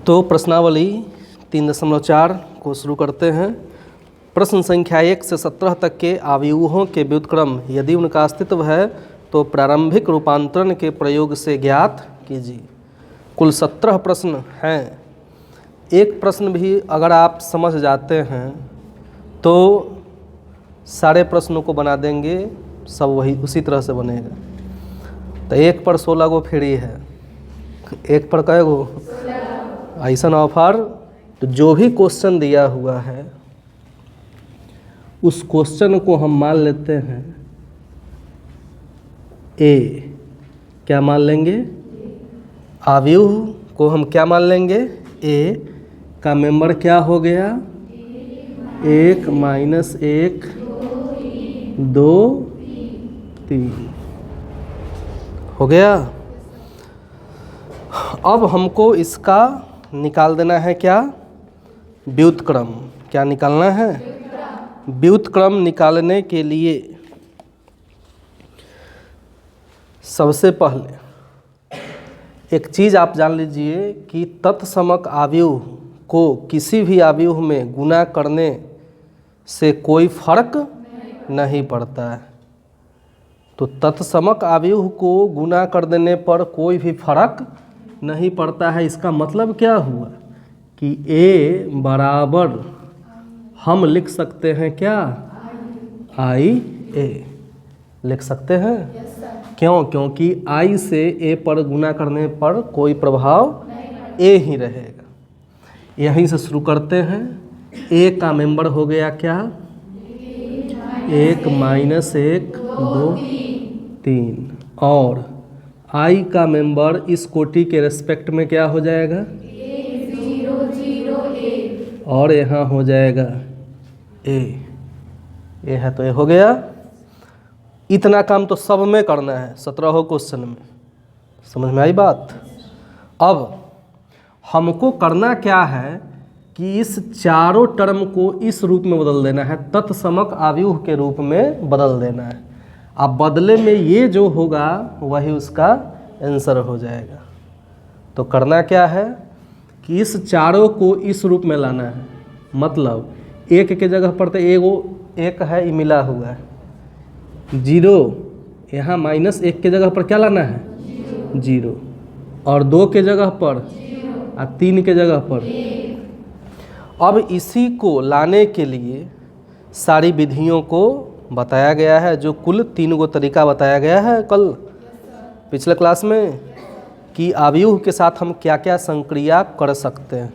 तो प्रश्नावली 3.4 को शुरू करते हैं। प्रश्न संख्या 1 से 17 तक के अवयवों के व्युत्क्रम यदि उनका अस्तित्व है तो प्रारंभिक रूपांतरण के प्रयोग से ज्ञात कीजिए। कुल 17 प्रश्न हैं। एक प्रश्न भी अगर आप समझ जाते हैं तो सारे प्रश्नों को बना देंगे, सब वही उसी तरह से बनेगा। तो 1 पर 16 गो फेरी है, 1 पर कै गो ऐसा ऑफर। तो जो भी क्वेश्चन दिया हुआ है उस क्वेश्चन को हम मान लेते हैं ए। क्या मान लेंगे? अवयव को हम क्या मान लेंगे? ए का मेंबर क्या हो गया? 1 माइनस 1 2 3 हो गया। अब हमको इसका निकाल देना है क्या? व्युत्क्रम। क्या निकालना है? व्युत्क्रम निकालने के लिए सबसे पहले एक चीज़ आप जान लीजिए कि तत्समक अवयव को किसी भी अवयव में गुणा करने से कोई फर्क नहीं पड़ता है। तो तत्समक अवयव को गुणा कर देने पर कोई भी फर्क नहीं पड़ता है। इसका मतलब क्या हुआ कि ए बराबर हम लिख सकते हैं क्या? आई ए लिख सकते हैं। क्यों? क्योंकि आई से ए पर गुणा करने पर कोई प्रभाव ए ही रहेगा। यहीं से शुरू करते हैं। ए का मेंबर हो गया क्या? 1 माइनस 1 2 3 और आई का मेंबर इस कोटि के रेस्पेक्ट में क्या हो जाएगा? 0 0 1 और यहाँ हो जाएगा ए। ये है तो ये हो गया। इतना काम तो सब में करना है 17 क्वेश्चन में। समझ में आई बात? अब हमको करना क्या है कि इस चारों टर्म को इस रूप में बदल देना है, तत्समक अवयव के रूप में बदल देना है। अब बदले में ये जो होगा वही उसका आंसर हो जाएगा। तो करना क्या है कि इस चारों को इस रूप में लाना है। मतलब 1 के जगह पर तो एक है, ये मिला हुआ है 0। यहाँ माइनस 1 के जगह पर क्या लाना है? 0 और 2 के जगह पर और 3 के जगह पर। अब इसी को लाने के लिए सारी विधियों को बताया गया है, जो कुल 3 गो तरीका बताया गया है कल पिछले क्लास में कि अवयव के साथ हम क्या क्या संक्रिया कर सकते हैं।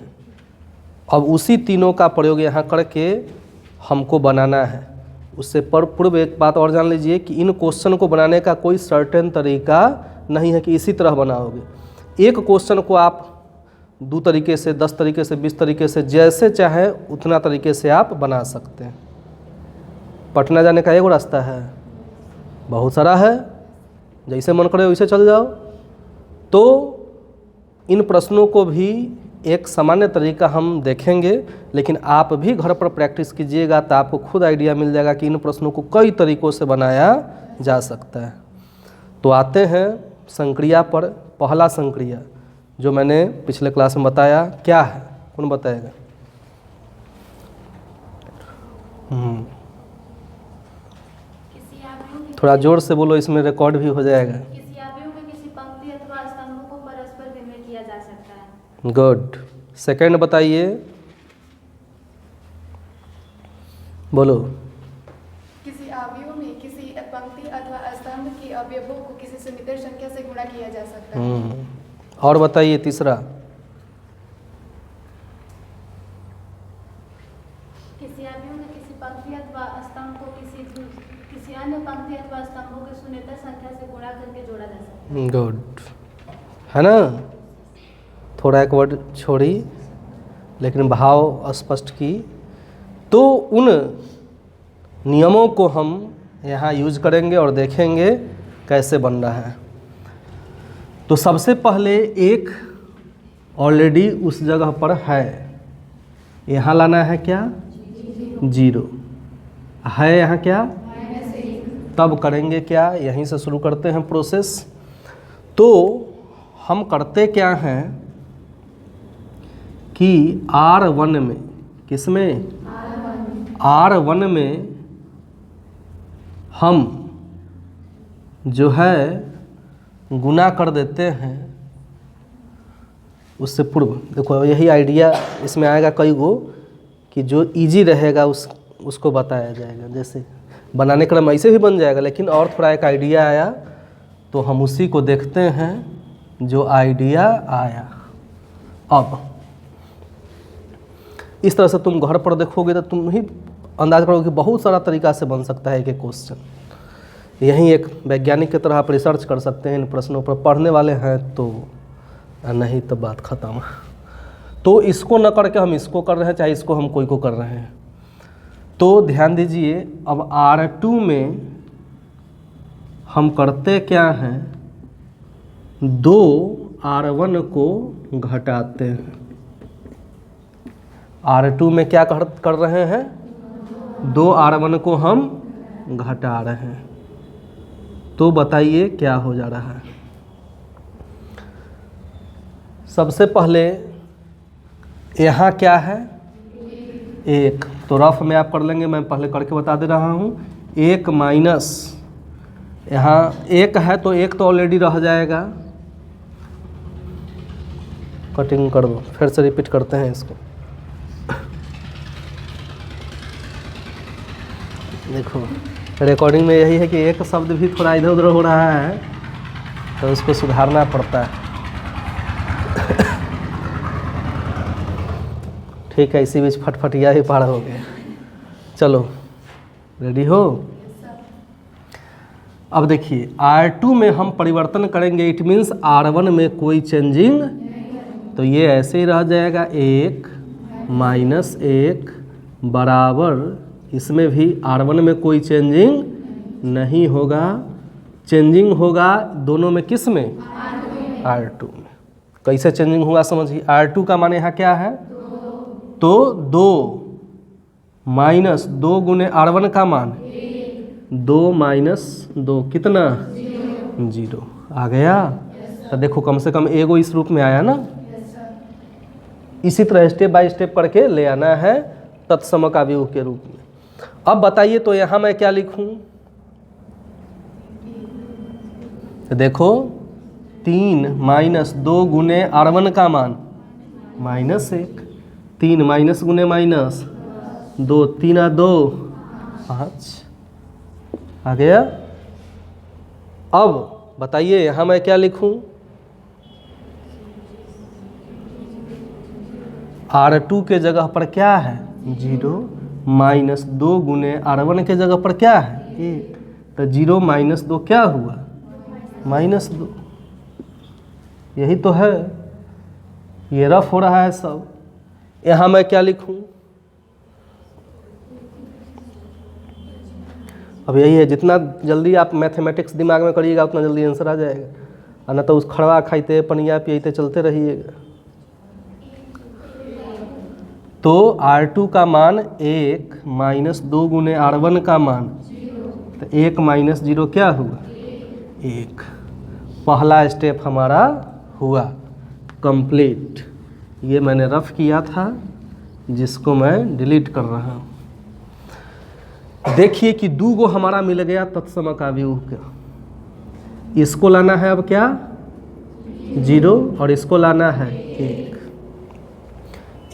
अब उसी तीनों का प्रयोग यहाँ करके हमको बनाना है। उससे पूर्व एक बात और जान लीजिए कि इन क्वेश्चन को बनाने का कोई सर्टेन तरीका नहीं है कि इसी तरह बनाओगे। एक क्वेश्चन को आप 2 तरीके से, 10 तरीके से, 20 तरीके से, जैसे चाहे उतना तरीके से आप बना सकते हैं। पटना जाने का एक रास्ता है, बहुत सारा है, जैसे मन करे वैसे चल जाओ। तो इन प्रश्नों को भी एक सामान्य तरीका हम देखेंगे, लेकिन आप भी घर पर प्रैक्टिस कीजिएगा तो आपको खुद आइडिया मिल जाएगा कि इन प्रश्नों को कई तरीक़ों से बनाया जा सकता है। तो आते हैं संक्रिया पर। पहला संक्रिया जो मैंने पिछले क्लास में बताया क्या है, कौन बताएगा? थोड़ा जोर से बोलो, इसमें रिकॉर्ड भी हो जाएगा। किसी अवयव के किसी पंक्ति अथवा स्तंभों को परस्पर विनिमय किया जा सकता है। गुड। सेकंड बताइए, बोलो। किसी अवयव में किसी पंक्ति अथवा स्तंभ के अवयवों को किसी सुनिश्चित संख्या से गुणा किया जा सकता है। और बताइए तीसरा। किसी अवयव में किसी पंक्ति अथवा स्तंभ को किसी अन्य पंक्ति अथवा स्तंभों के सुनिश्चित संख्या से गुणा करके जोड़ा जा सकता है। गुड, है ना? थोड़ा एक वर्ड छोड़ी लेकिन भाव स्पष्ट की। तो उन नियमों को हम यहाँ यूज करेंगे और देखेंगे कैसे बन रहा है। तो सबसे पहले एक ऑलरेडी उस जगह पर है, यहाँ लाना है क्या? 0 है, यहाँ क्या? तब करेंगे क्या? यहीं से शुरू करते हैं प्रोसेस। तो हम करते क्या हैं कि R1 में, किसमें, R1 में हम जो है गुना कर देते हैं उससे पूर्व। देखो यही आइडिया इसमें आएगा कई गो कि जो इजी रहेगा उसको बताया जाएगा। जैसे बनाने क्रम ऐसे भी बन जाएगा, लेकिन और थोड़ा एक आइडिया आया तो हम उसी को देखते हैं जो आइडिया आया। अब इस तरह से तुम घर पर देखोगे तो तुम ही अंदाज करोगे कि बहुत सारा तरीका से बन सकता है एक क्वेश्चन। यहीं एक वैज्ञानिक की तरह आप रिसर्च कर सकते हैं इन प्रश्नों पर। पढ़ने वाले हैं तो, नहीं तो बात खत्म। तो इसको न करके हम इसको कर रहे हैं, चाहे इसको हम कोई को कर रहे हैं। तो ध्यान दीजिए, अब R2 में हम करते क्या हैं, 2 R1 को घटाते हैं। R2 में क्या कर रहे हैं, 2 R1 को हम घटा रहे हैं। तो बताइए क्या हो जा रहा है। सबसे पहले यहाँ क्या है, 1। तो रफ में आप कर लेंगे, मैं पहले करके बता दे रहा हूँ। 1 माइनस, यहाँ 1 है तो 1 तो ऑलरेडी रह जाएगा, कटिंग कर दो। फिर से रिपीट करते हैं इसको। देखो रिकॉर्डिंग में यही है कि एक शब्द भी थोड़ा इधर उधर हो रहा है तो उसको सुधारना पड़ता है। ठीक है, इसी बीच फटफटिया ही पार हो गया। चलो रेडी हो। अब देखिए R2 में हम परिवर्तन करेंगे, इट मीन्स R1 में कोई चेंजिंग, तो ये ऐसे ही रह जाएगा। 1 माइनस 1 बराबर, इसमें भी R1 में कोई चेंजिंग नहीं होगा। चेंजिंग होगा दोनों में, किस में, R2 में। कैसे चेंजिंग हुआ समझिए। R2 का मान यहाँ क्या है, तो 2 माइनस 2 गुने R1 का मान 2 माइनस 2 कितना, 0 आ गया। तो देखो कम से कम एगो इस रूप में आया ना। इसी तरह स्टेप बाय स्टेप करके ले आना है तत्समक अवयव के रूप में। अब बताइए तो यहाँ मैं क्या लिखूं, तो देखो 3 माइनस 2 गुने R1 का मान -1, 3 माइनस गुने माइनस 2, 3 और 2 5 आ गया। अब बताइए यहाँ मैं क्या लिखूं, R2 के जगह पर क्या है, 0 माइनस 2 गुने R1 के जगह पर क्या है, 1। तो 0 माइनस 2 क्या हुआ, -2। यही तो है, ये रफ हो रहा है सब। यहाँ मैं क्या लिखूं, अब यही है, जितना जल्दी आप मैथमेटिक्स दिमाग में करिएगा उतना जल्दी आंसर आ जाएगा, और न तो उस खड़वा खाइते पनिया पियते चलते रहिएगा। तो R2 का मान 1 माइनस 2 गुने R1 का मान, तो 1 माइनस 0 क्या हुआ, 1। पहला स्टेप हमारा हुआ कंप्लीट। ये मैंने रफ किया था, जिसको मैं डिलीट कर रहा हूँ। देखिए कि 2 गो हमारा मिल गया तत्समक अवयव का। इसको लाना है अब क्या, 0, और इसको लाना है 1।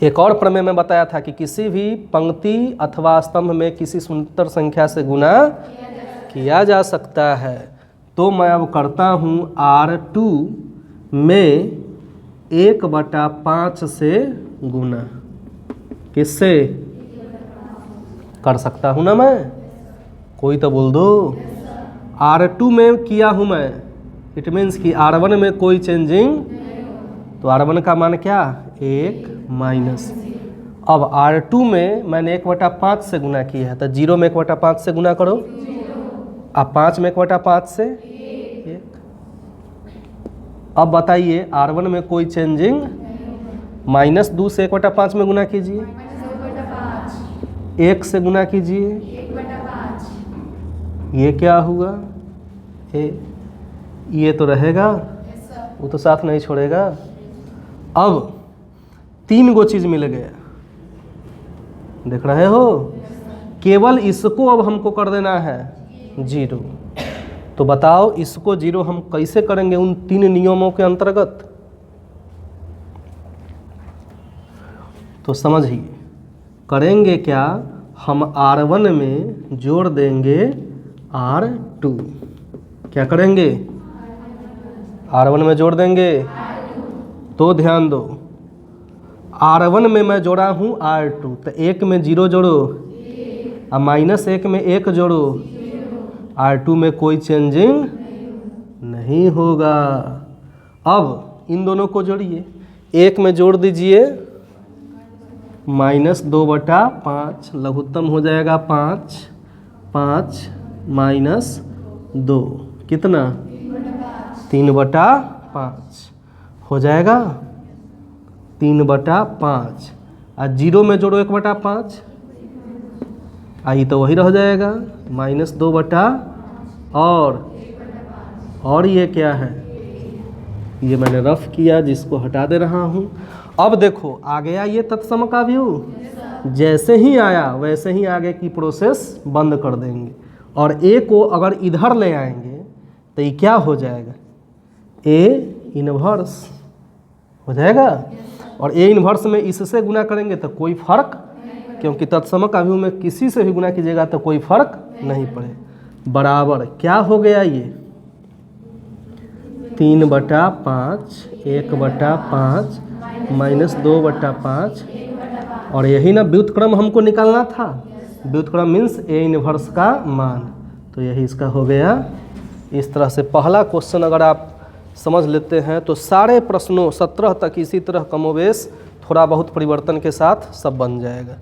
एक और प्रमेय में बताया था कि किसी भी पंक्ति अथवा स्तंभ में किसी शून्येतर संख्या से गुना किया जा सकता है। तो मैं अब करता हूँ R2 में 1/5 से गुना, किससे कर सकता हूँ ना मैं, कोई तो बोल दो। R2 में किया हूँ मैं, इट मीन्स कि R1 में कोई चेंजिंग, तो R1 का मान क्या, 1 माइनस। अब R2 में मैंने 1/5 से गुना किया है, तो 0 में 1/5 से गुना करो, अब 5 में 1/5 से 1। अब बताइए R1 में कोई चेंजिंग, -2 से 1/5 में गुना कीजिए, 1 से गुना कीजिए, ये क्या हुआ, ये तो रहेगा, वो तो साथ नहीं छोड़ेगा। अब 3 गो चीज़ मिल गया, देख रहे हो। केवल इसको अब हमको कर देना है 0। तो बताओ इसको 0 हम कैसे करेंगे उन 3 नियमों के अंतर्गत? तो समझिए करेंगे क्या, हम R1 में जोड़ देंगे R2। क्या करेंगे? R1 में जोड़ देंगे। तो ध्यान दो, R1 में मैं जोड़ा हूँ R2, तो 1 में 0 जोड़ो और -1 में 1 जोड़ो, R2 में कोई चेंजिंग नहीं होगा। अब इन दोनों को जोड़िए, 1 में जोड़ दीजिए -2/5, लघुत्तम हो जाएगा 5, 5 - 2 कितना? 3/5 हो जाएगा, 3/5। और 0 में जोड़ो 1/5, आई तो वही रह जाएगा -2 और ये क्या है, ये मैंने रफ किया जिसको हटा दे रहा हूँ। अब देखो आ गया ये तत्सम का व्यू, जैसे ही आया वैसे ही आगे की प्रोसेस बंद कर देंगे और ए को अगर इधर ले आएंगे तो ये क्या हो जाएगा, ए इनवर्स हो जाएगा। और ए इनवर्स में इससे गुना करेंगे तो कोई फर्क, क्योंकि तत्सम का व्यू में किसी से भी गुना कीजिएगा तो कोई फर्क नहीं पड़े। बराबर क्या हो गया, ये 3/5, 1/5 -2/5, और यही ना व्युत्क्रम हमको निकालना था। व्युत्क्रम मीन्स ए इनवर्स का मान, तो यही इसका हो गया। इस तरह से पहला क्वेश्चन अगर आप समझ लेते हैं तो सारे प्रश्नों 17 तक इसी तरह कमोवेश थोड़ा बहुत परिवर्तन के साथ सब बन जाएगा।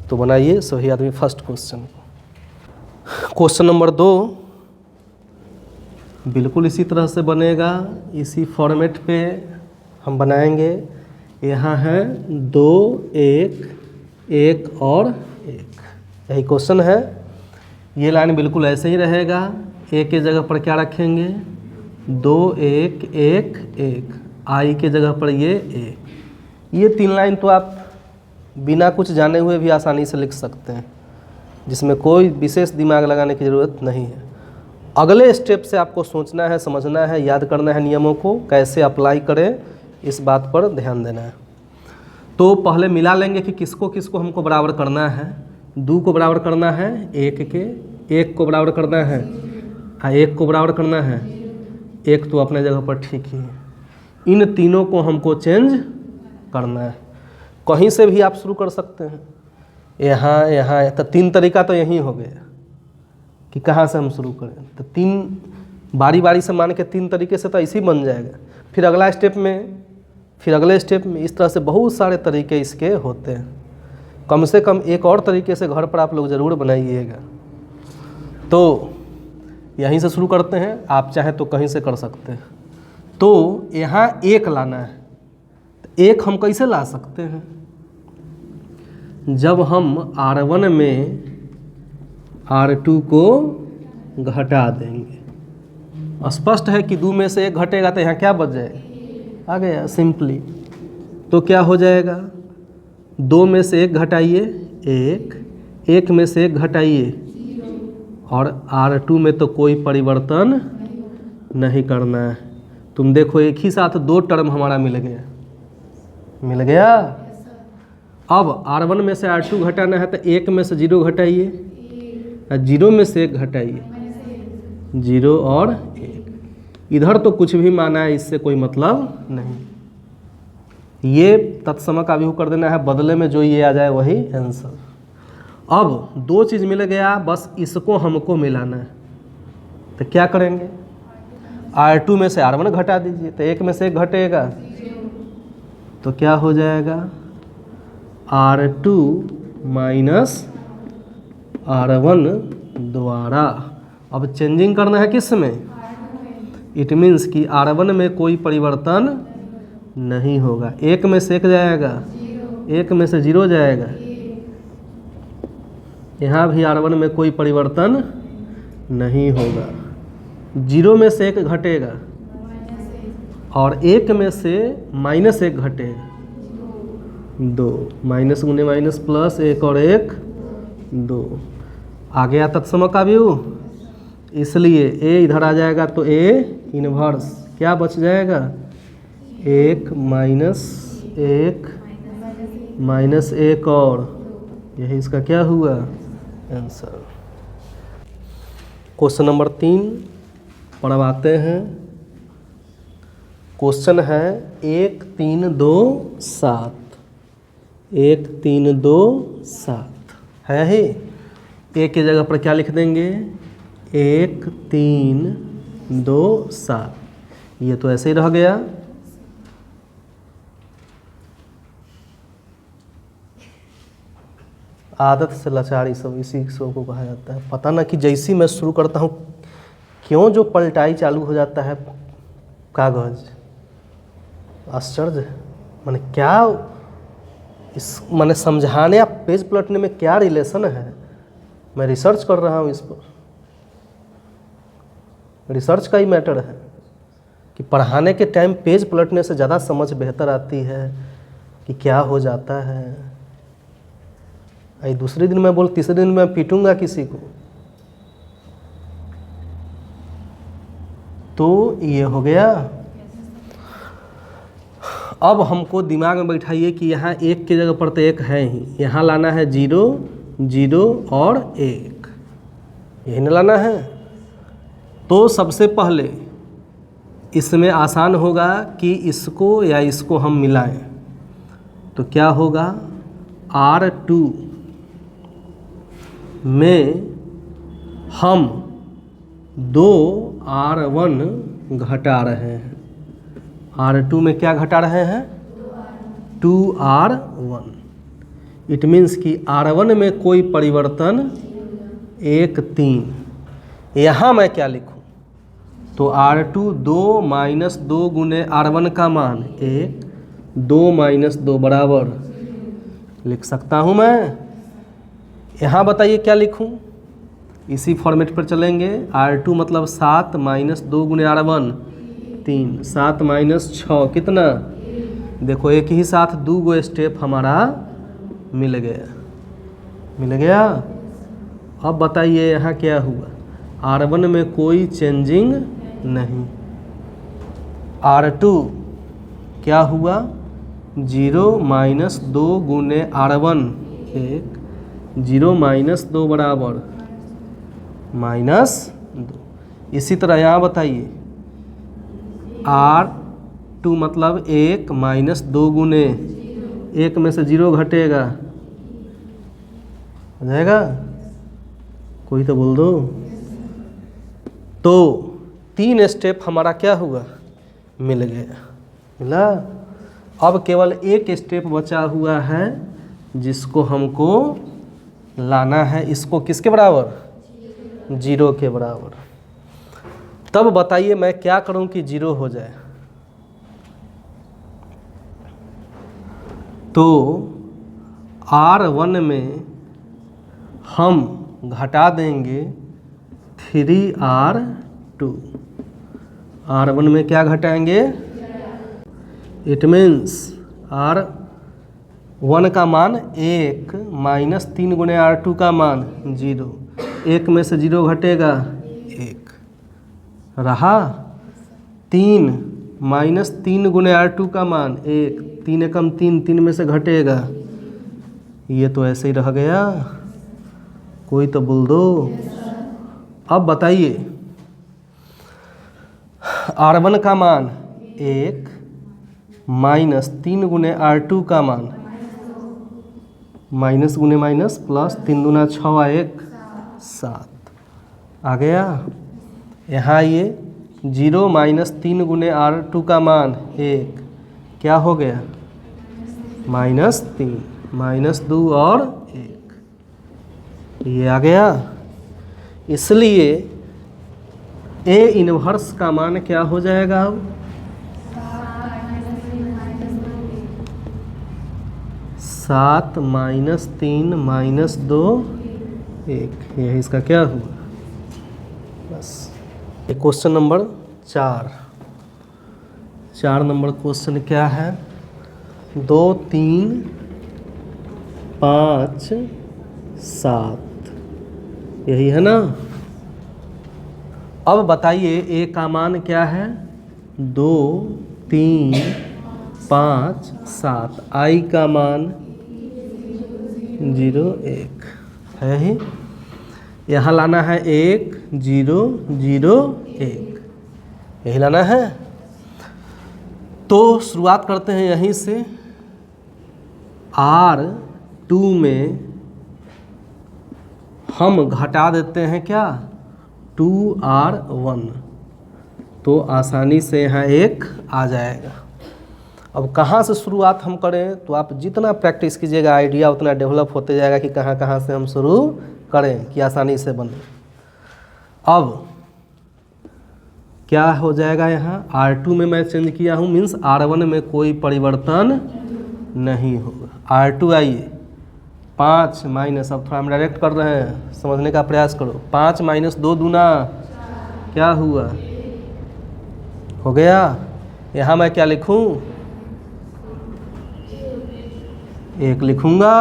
तो बनाइए सही आदमी फर्स्ट क्वेश्चन। क्वेश्चन नंबर 2 बिल्कुल इसी तरह से बनेगा, इसी फॉर्मेट पे हम बनाएंगे। यहाँ है 2, 1, 1 और 1, यही क्वेश्चन है। ये लाइन बिल्कुल ऐसे ही रहेगा, ए के जगह पर क्या रखेंगे, 2, 1, 1, 1, आई के जगह पर ये 1। ये 3 लाइन तो आप बिना कुछ जाने हुए भी आसानी से लिख सकते हैं, जिसमें कोई विशेष दिमाग लगाने की ज़रूरत नहीं है। अगले स्टेप से आपको सोचना है, समझना है, याद करना है नियमों को, कैसे अप्लाई करें इस बात पर ध्यान देना है। तो पहले मिला लेंगे कि किसको किसको हमको बराबर करना है। 2 को बराबर करना है 1 के, 1 को बराबर करना है 1 को बराबर करना है 1, तो अपने जगह पर ठीक ही है। इन तीनों को हमको चेंज करना है। कहीं से भी आप शुरू कर सकते हैं, यहाँ तो 3 तरीका तो यही हो गया कि कहाँ से हम शुरू करें। तो 3 बारी बारी से मान के 3 तरीके से तो ऐसे ही बन जाएगा। फिर अगला स्टेप में, फिर अगले स्टेप में, इस तरह से बहुत सारे तरीके इसके होते हैं। कम से कम एक और तरीके से घर पर आप लोग ज़रूर बनाइएगा। तो यहीं से शुरू करते हैं, आप चाहें तो कहीं से कर सकते हैं। तो यहाँ 1 लाना है, तो 1 हम कैसे ला सकते हैं, जब हम R1 में R2 को घटा देंगे। स्पष्ट है कि 2 में से 1 घटेगा तो यहाँ क्या बच जाएगा, आ गया सिंपली। तो क्या हो जाएगा, 2 में से 1 घटाइए 1, 1 में से 1 घटाइए, और R2 में तो कोई परिवर्तन नहीं करना है। तुम देखो एक ही साथ 2 टर्म हमारा मिल गया। अब R1 में से R2 घटाना है तो 1 में से 0 घटाइए, 0 में से 1 घटाइए, 0 और 1। इधर तो कुछ भी माना है, इससे कोई मतलब नहीं। ये तत्सम का व्यू कर देना है, बदले में जो ये आ जाए वही आंसर। अब 2 चीज़ मिल गया, बस इसको हमको मिलाना है। तो क्या करेंगे, R2 में से R1 घटा दीजिए, तो 1 में से 1 घटेगा, तो क्या हो जाएगा, R2 माइनस R1 द्वारा। अब चेंजिंग करना है किस में, इट मीन्स कि R1 में कोई परिवर्तन नहीं होगा। 1 में से 1 जाएगा, 1 में से 0 जाएगा, यहाँ भी R1 में कोई परिवर्तन नहीं होगा। 0 में से 1 घटेगा और 1 में से -1 घटेगा, 2, माइनस गुने माइनस प्लस, 1 और 1 2। आ गया तत्समक अवयव, इसलिए ए इधर आ जाएगा तो ए इनवर्स क्या बच जाएगा, 1 माइनस 1 माइनस 1 और यही इसका क्या हुआ आंसर। क्वेश्चन नंबर 3 पर अब आते हैं। क्वेश्चन है 1 3 2 7, 1 3 2 7 है ही। ए की जगह पर क्या लिख देंगे, 1 3 2 7। ये तो ऐसे ही रह गया। आदत से लाचारी सब इसी सब को कहा जाता है। पता ना कि जैसी मैं शुरू करता हूँ क्यों जो पलटाई चालू हो जाता है कागज। आश्चर्य, माने क्या इस माने समझाने या पेज पलटने में क्या रिलेशन है। मैं रिसर्च कर रहा हूँ इस पर, रिसर्च का ही मैटर है कि पढ़ाने के टाइम पेज पलटने से ज़्यादा समझ बेहतर आती है कि क्या हो जाता है। दूसरे दिन मैं बोल, तीसरे दिन मैं पीटूंगा किसी को। तो ये हो गया। अब हमको दिमाग में बैठाइए कि यहाँ 1 की जगह पर तो 1 है ही, यहाँ लाना है 0 0 और 1, यही ना लाना है। तो सबसे पहले इसमें आसान होगा कि इसको या इसको हम मिलाएं। तो क्या होगा, R2 में हम 2 R1 घटा रहे हैं। R2 में क्या घटा रहे हैं, 2 R1। इट मीन्स कि R1 में कोई परिवर्तन 1 3। यहाँ मैं क्या लिखूँ, तो R2 2 माइनस 2 गुने R1 का मान 1, 2 माइनस 2 बराबर लिख सकता हूँ मैं। यहाँ बताइए क्या लिखूँ, इसी फॉर्मेट पर चलेंगे। R2 मतलब 7 माइनस 2 गुने R1 3, 7 माइनस 6 कितना, देखो एक ही साथ 2 गो स्टेप हमारा मिल गया। अब बताइए यहाँ क्या हुआ, R1 में कोई चेंजिंग नहीं। R2 क्या हुआ, 0 माइनस 2 गुने R1 1, 0 माइनस 2 बराबर -2। इसी तरह यहाँ बताइए, R2 मतलब 1 माइनस 2 गुने 1 में से 0 घटेगा, हो जाएगा, कोई तो बोल दो। तो 3 स्टेप हमारा क्या हुआ, मिला। अब केवल एक स्टेप बचा हुआ है जिसको हमको लाना है, इसको किसके बराबर, 0 के बराबर। तब बताइए मैं क्या करूं कि 0 हो जाए। तो R1 में हम घटा देंगे 3R2। R1 में क्या घटाएंगे, इट मीन्स R1 का मान 1 माइनस 3 गुने R2 का मान 0, 1 में से 0 घटेगा 1 रहा। 3 माइनस 3 गुने R2 का मान 1, 3 एकम 3, 3 में से घटेगा, ये तो ऐसे ही रह गया, कोई तो बोल दो। अब बताइए, R1 का मान 1 माइनस 3 गुने R2 का मान, माइनस गुने माइनस प्लस, 3 दूना 6 1 7 आ गया। यहाँ ये 0 माइनस 3 गुने R2 का मान 1 क्या हो गया, -3, -2 और 1, ये आ गया। इसलिए A इनवर्स का मान क्या हो जाएगा, अब 7 माइनस 3 माइनस 2 1, यही इसका क्या हुआ बस। क्वेश्चन नंबर 4 नंबर क्वेश्चन क्या है, 2 3 5 7, यही है ना। अब बताइए ए का मान क्या है? 2 3 5 7। आई का मान 0 1 है ही। यहाँ लाना है 1 0 0 1, यही लाना है। तो शुरुआत करते हैं यहीं से। R2 में हम घटा देते हैं क्या? 2R1, तो आसानी से यहाँ 1 आ जाएगा। अब कहाँ से शुरुआत हम करें? तो आप जितना प्रैक्टिस कीजिएगा आइडिया उतना डेवलप होते जाएगा कि कहाँ कहाँ से हम शुरू करें कि आसानी से बने। अब क्या हो जाएगा? यहाँ R2 में मैं चेंज किया हूँ, मीन्स R1 में कोई परिवर्तन नहीं होगा। R2 आइए 5 माइनस, अब थोड़ा हम डायरेक्ट कर रहे हैं, समझने का प्रयास करो। 5 माइनस 2 दूना क्या हुआ? हो गया। यहाँ मैं क्या लिखूँ? 1 लिखूँगा।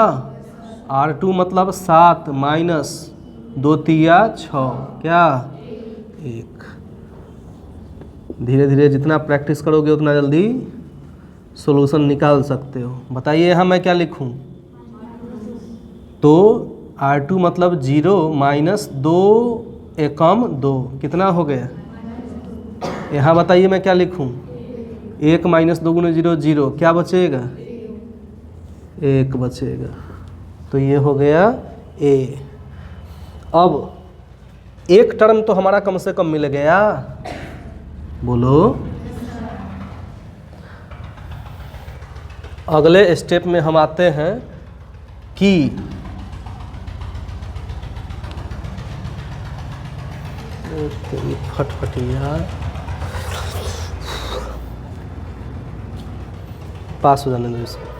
R2 मतलब 7 माइनस 2 तिया 6, क्या? 1। धीरे धीरे जितना प्रैक्टिस करोगे उतना जल्दी सॉल्यूशन निकाल सकते हो। बताइए यहाँ मैं क्या लिखूँ? तो R2 मतलब 0 माइनस 2 एकम 2, कितना हो गया? यहाँ बताइए मैं क्या लिखूँ? 1 माइनस 2 गुने 0 0, क्या बचेगा? 1 बचेगा। तो ये हो गया A। अब एक टर्म तो हमारा कम से कम मिल गया, बोलो। अगले स्टेप में हम आते हैं कि फटफटिया पास हो जाने दो इसको।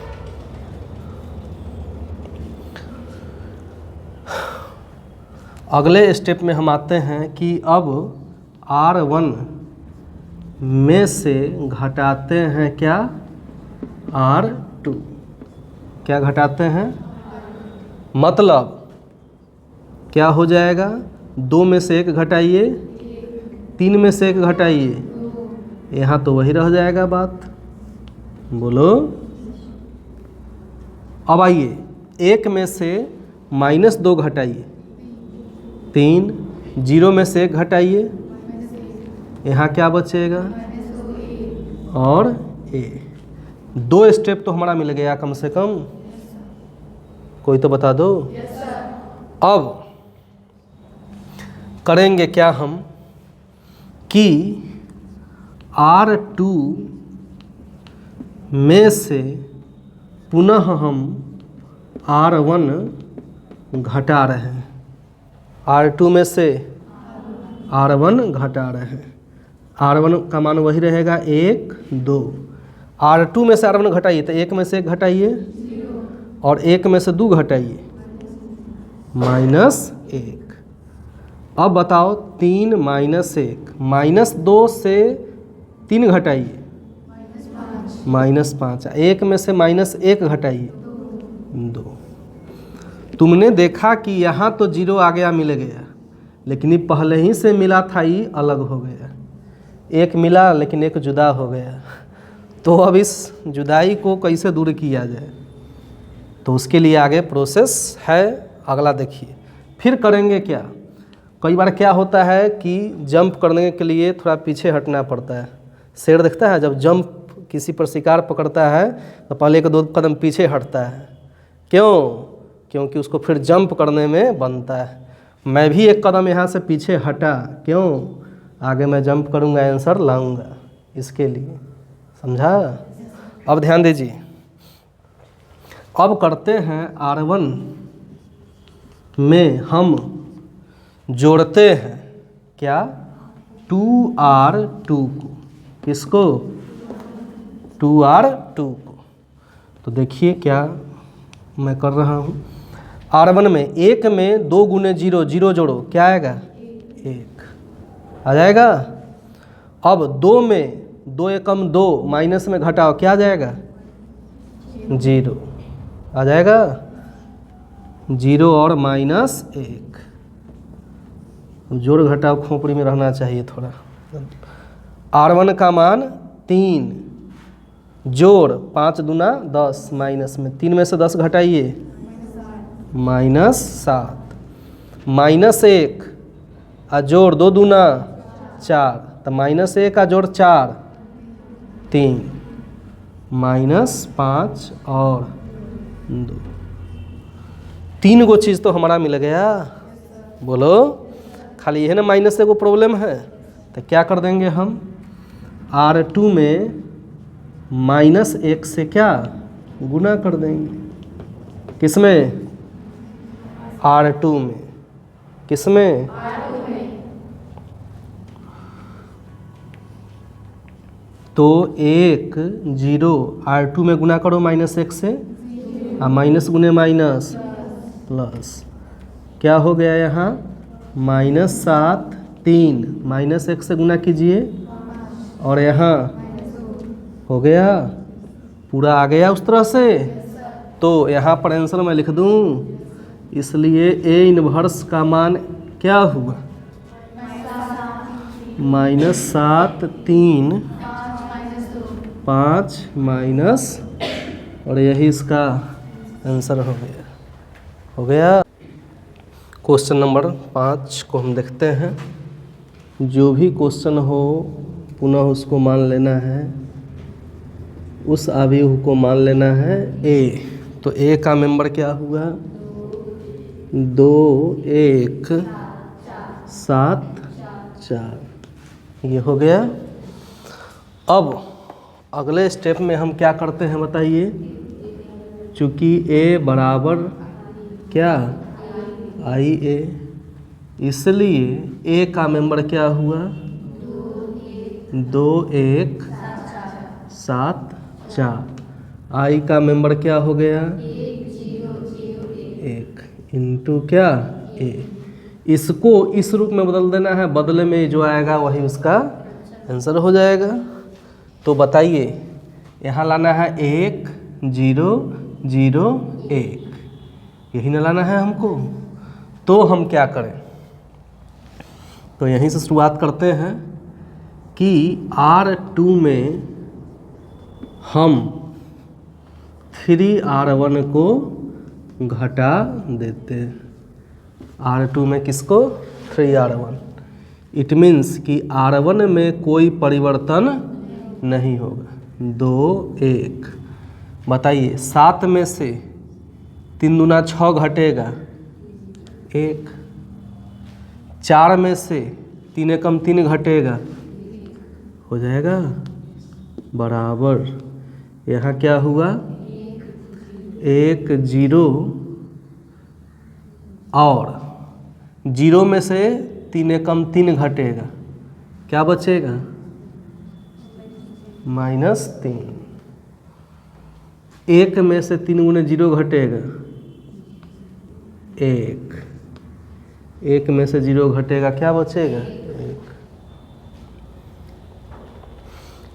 अगले स्टेप में हम आते हैं कि अब R1 में से घटाते हैं क्या? R2। क्या घटाते हैं? मतलब क्या हो जाएगा? 2 में से 1 घटाइए, 3 में से 1 घटाइए, यहाँ तो वही रह जाएगा बात, बोलो। अब आइए 1 में से माइनस 2 घटाइए, 3, 0 में से 1 घटाइए, यहाँ क्या बचेगा? और A। 2 स्टेप तो हमारा मिल गया कम से कम, कोई तो बता दो। अब करेंगे क्या हम कि R2 में से पुनः हम R1 घटा रहे हैं। R2 में से R1 घटा रहे हैं। R1 का मान वही रहेगा 1 2। R2 में से R1 घटाइए तो 1 में से 1 घटाइए और 1 में से 2 घटाइए, -1। अब बताओ 3 माइनस 1, -2 से 3 घटाइए, -5। 1 में से -1 घटाइए, 2। तुमने देखा कि यहाँ तो 0 आ गया, मिल गया, लेकिन ये पहले ही से मिला था, ये अलग हो गया। 1 मिला लेकिन 1 जुदा हो गया। तो अब इस जुदाई को कैसे दूर किया जाए, तो उसके लिए आगे प्रोसेस है, अगला देखिए। फिर करेंगे क्या? कई बार क्या होता है कि जंप करने के लिए थोड़ा पीछे हटना पड़ता है। शेर देखता है जब जंप किसी पर शिकार पकड़ता है तो पहले 1-2 कदम पीछे हटता है। क्यों? क्योंकि उसको फिर जंप करने में बनता है। मैं भी 1 कदम यहाँ से पीछे हटा, क्यों? आगे मैं जंप करूँगा, आंसर लाऊंगा, इसके लिए। समझा? अब ध्यान दीजिए। अब करते हैं R1 में हम जोड़ते हैं क्या? 2R2 को। किसको? 2R2 को। तो देखिए क्या मैं कर रहा हूँ। R1 में 1 में 2 गुने 0, 0 जोड़ो, क्या आएगा? 1 आ जाएगा। अब 2 में 2 एकम 2, माइनस में घटाओ, क्या आ जाएगा? 0 आ जाएगा। 0 और -1। जोड़ घटाव खोपड़ी में रहना चाहिए थोड़ा। R1 का मान 3 जोड़ 5 दूना 10 माइनस में 3 में से 10 घटाइए -7 -1 आ जोड़ 2 दूना 4 तो -1 आ जोड़ 4 3 -5 और 2। 3 गो चीज़ तो हमारा मिल गया। बोलो खाली यह ना माइनस से को प्रॉब्लम है तो क्या कर देंगे हम R2 में -1 से क्या गुना कर देंगे। किसमें R2 में। किसमें तो 1 0 R2 में गुना करो -1 से और माइनस गुने माइनस प्लस क्या हो गया यहाँ -7 3 -1 से गुना कीजिए और यहाँ हो गया पूरा आ गया उस तरह से। तो यहाँ पर आंसर मैं लिख दूँ, इसलिए A इनवर्स का मान क्या हुआ -7 3 5 माइनस और यही इसका आंसर हो गया। हो गया। क्वेश्चन नंबर 5 को हम देखते हैं। जो भी क्वेश्चन हो पुनः उसको मान लेना है, उस अवयव को मान लेना है A। तो A का मेंबर क्या हुआ 2 1 7 4 ये हो गया। अब अगले स्टेप में हम क्या करते हैं बताइए। चूँकि A बराबर क्या IA, इसलिए A का मेंबर क्या हुआ 2 1 7 4। I का मेंबर क्या हो गया 1 इंटू क्या A। इसको इस रूप में बदल देना है, बदले में जो आएगा वही उसका आंसर हो जाएगा। तो बताइए यहाँ लाना है 1 0 0 1, यही ना लाना है हमको। तो हम क्या करें, तो यहीं से शुरुआत करते हैं कि R2 में हम 3R1 को घटा देते हैं। R2 में किसको 3R1। इट मीन्स कि R1 में कोई परिवर्तन नहीं होगा। 2 1 बताइए 7 में से 3 दूना 6 घटेगा 1। 4 में से 3 एकम 3 घटेगा हो जाएगा बराबर। यहाँ क्या हुआ 1 0 और 0 में से 3 एकम 3 घटेगा क्या बचेगा -3। 1 में से 3 गुने 0 घटेगा 1। 1 में से 0 घटेगा क्या बचेगा 1।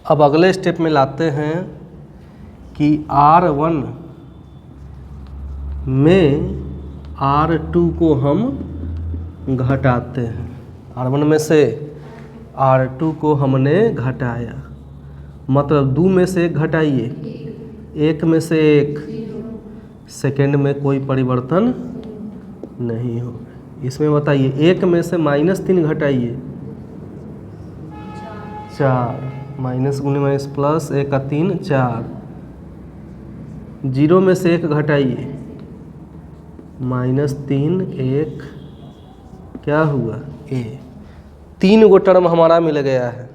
अब अगले स्टेप में लाते हैं कि R1 में R2 को हम घटाते हैं। R1 में से R2 को हमने घटाया, मतलब 2 में से 1 घटाइए, 1 में से 1 सेकेंड में कोई परिवर्तन नहीं होगा। इसमें बताइए 1 में से -3 घटाइए 4, माइनस गुने माइनस प्लस 1 का 3 4। 0 में से 1 घटाइए -3 1 क्या हुआ A। 3 गो टर्म हमारा मिल गया है,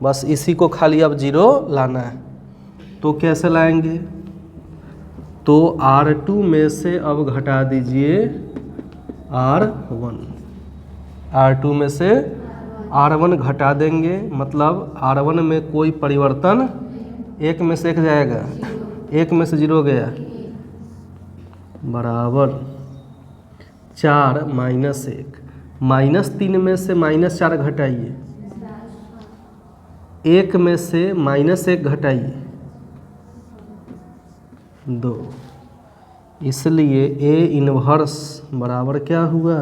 बस इसी को खाली अब 0 लाना है। तो कैसे लाएंगे, तो R2 में से अब घटा दीजिए R1। R2 में से R1 घटा देंगे, मतलब R1 में कोई परिवर्तन, 1 में से 1 जाएगा, 1 में से 0 गया बराबर 4 -1। -3 में से -4 घटाइए, 1 में से -1 घटाइए 2। इसलिए ए इनवर्स बराबर क्या हुआ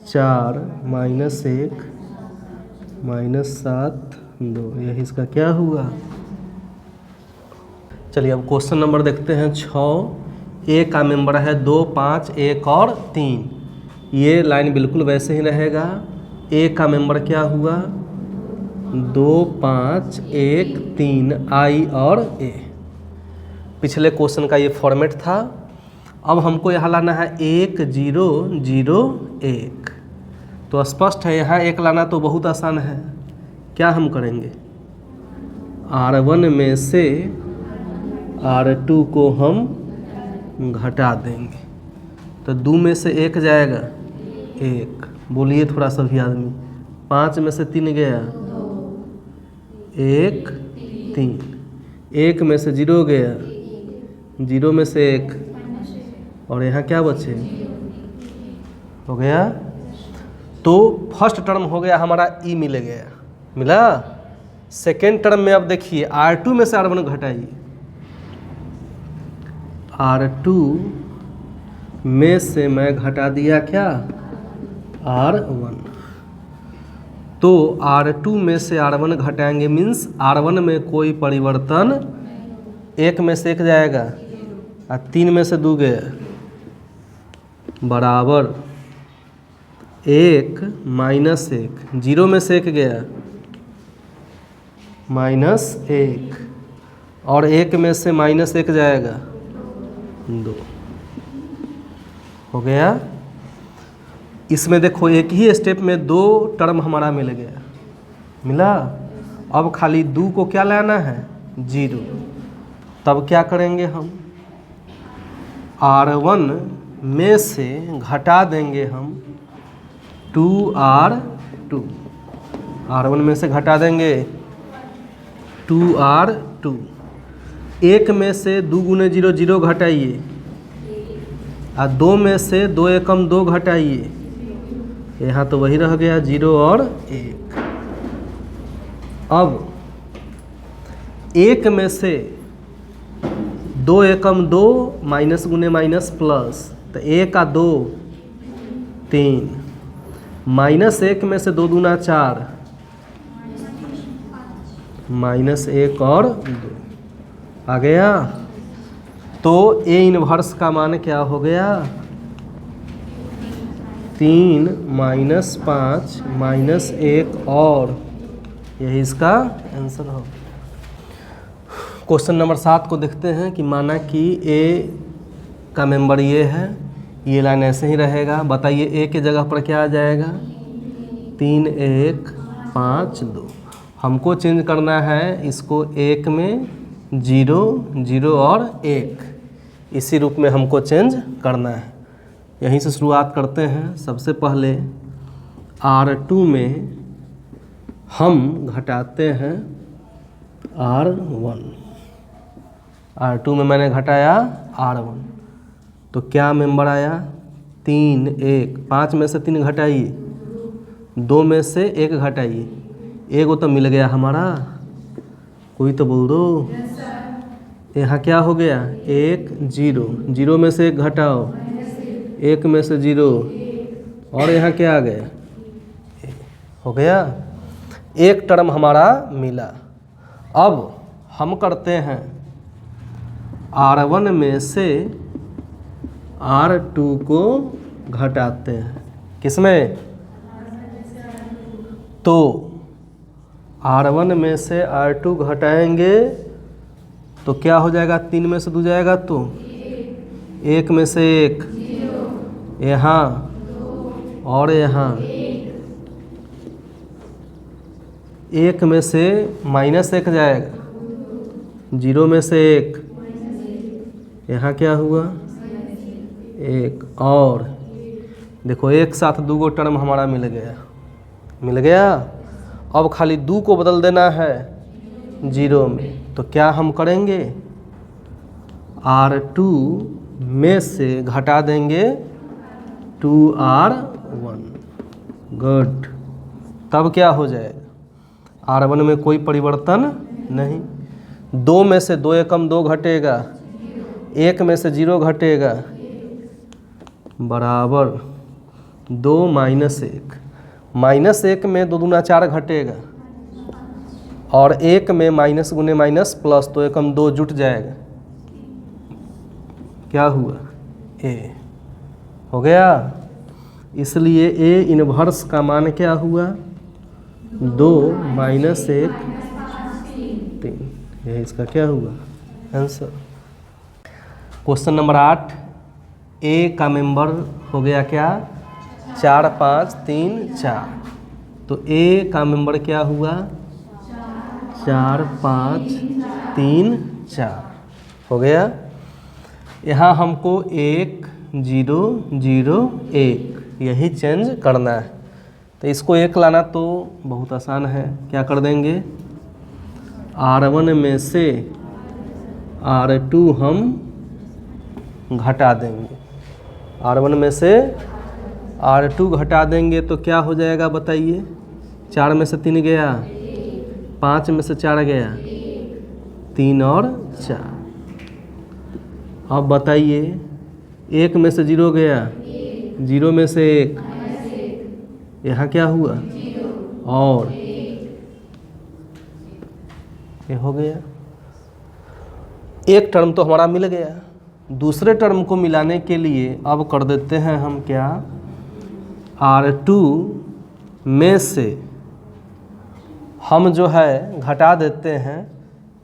4 माइनस 1 माइनस 7 2, यही इसका क्या हुआ। चलिए अब क्वेश्चन नंबर देखते हैं 6। ए का मेंबर है 2 5 1 और 3। ये लाइन बिल्कुल वैसे ही रहेगा। ए का मेंबर क्या हुआ 2 5 1 3 आई और ए। पिछले क्वेश्चन का ये फॉर्मेट था। अब हमको यहाँ लाना है 1 0 0 1। तो स्पष्ट है यहाँ 1 लाना तो बहुत आसान है। क्या हम करेंगे R1 में से R2 को हम घटा देंगे तो 2 में से 1 जाएगा 1। बोलिए थोड़ा सा भी आदमी। 5 में से 3 गया 1 3। 1 में से 0 गया 0 में से 1 और यहाँ क्या बचे हो गया। तो फर्स्ट टर्म हो गया हमारा ई मिल गया मिला। सेकेंड टर्म में अब देखिए R2 में से R1 घटाइए। R2 में से मैं घटा दिया क्या R1। तो R2 में से R1 घटाएंगे मीन्स R1 में कोई परिवर्तन 1 में से 1 जाएगा और 3 में से 2 गया बराबर 1 माइनस 1। 0 में से 1 गया माइनस 1 और 1 में से माइनस 1 जाएगा 2 हो गया। इसमें देखो एक ही स्टेप में 2 टर्म हमारा मिल गया मिला। अब खाली 2 को क्या लाना है 0। तब क्या करेंगे हम R1 में से घटा देंगे हम 2R2। R1 में से घटा देंगे 2R2। 1 में से 2 गुने 0 0 घटाइए और 2 में से 2 एकम 2 घटाइए। यहाँ तो वही रह गया 0 और 1। अब 1 में से 2 एकम 2 माइनस गुने माइनस प्लस तो 1 का 2 3 माइनस 1 में से 2 दूना 4 माइनस 1 और 2 आ गया। तो ए इनवर्स का मान क्या हो गया 3 माइनस 5 माइनस 1 और यही इसका आंसर हो। क्वेश्चन नंबर 7 को देखते हैं कि माना कि ए का मेंबर ये है, ये लाइन ऐसे ही रहेगा। बताइए ए के जगह पर क्या आ जाएगा 3 1 5 2। हमको चेंज करना है इसको 1 में 0 0 और 1 इसी रूप में हमको चेंज करना है। यहीं से शुरुआत करते हैं। सबसे पहले R2 में हम घटाते हैं R1। R2 में मैंने घटाया R1 तो क्या मेंबर आया 3 1। 5 में से 3 घटाइए 2 में से 1 घटाइए 1 तो मिल गया हमारा। कोई तो बोल दो। यहाँ क्या हो गया 1 0 0 में से 1 घटाओ 1 में से 0 और यहाँ क्या आ गया हो गया। एक टर्म हमारा मिला। अब हम करते हैं R1 में से R2 को घटाते हैं। किसमें तो R1 में से R2 घटाएंगे तो क्या हो जाएगा 3 में से 2 जाएगा तो 1 में से 1 यहाँ और यहाँ 1 में से माइनस 1 जाएगा 0 में से 1 यहाँ क्या हुआ 1 और देखो एक साथ 2 गो टर्म हमारा मिल गया। अब खाली 2 को बदल देना है 0 में। तो क्या हम करेंगे R2 में से घटा देंगे 2R1। गुड। तब क्या हो जाएगा R1 में कोई परिवर्तन नहीं। 2 में से 2 एकम 2 घटेगा 1 में से 0 घटेगा बराबर 2 माइनस 1। माइनस 1 में 2 दूना 4 घटेगा और 1 में माइनस गुने माइनस प्लस, तो 1 2 जुट जाएगा, क्या हुआ a हो गया। इसलिए a इनवर्स का मान क्या हुआ 2 माइनस 1 3। यह इसका क्या हुआ आंसर। क्वेश्चन नंबर 8, a का मेंबर हो गया क्या 4 5 3 4, तो a का मेंबर क्या हुआ 4 5 3 4 हो गया। यहाँ हमको 1 0 0 1 यही चेंज करना है, तो इसको 1 लाना तो बहुत आसान है। क्या कर देंगे R1 में से R2 हम घटा देंगे, R1 में से R2 घटा देंगे तो क्या हो जाएगा बताइए। 4 में से 3 गया, 5 में से 4 गया, 3 और 4। अब बताइए 1 में से 0 गया, 0 में से 1, यहाँ क्या हुआ और ये हो गया। एक टर्म तो हमारा मिल गया, दूसरे टर्म को मिलाने के लिए अब कर देते हैं हम क्या R2 में से हम जो है घटा देते हैं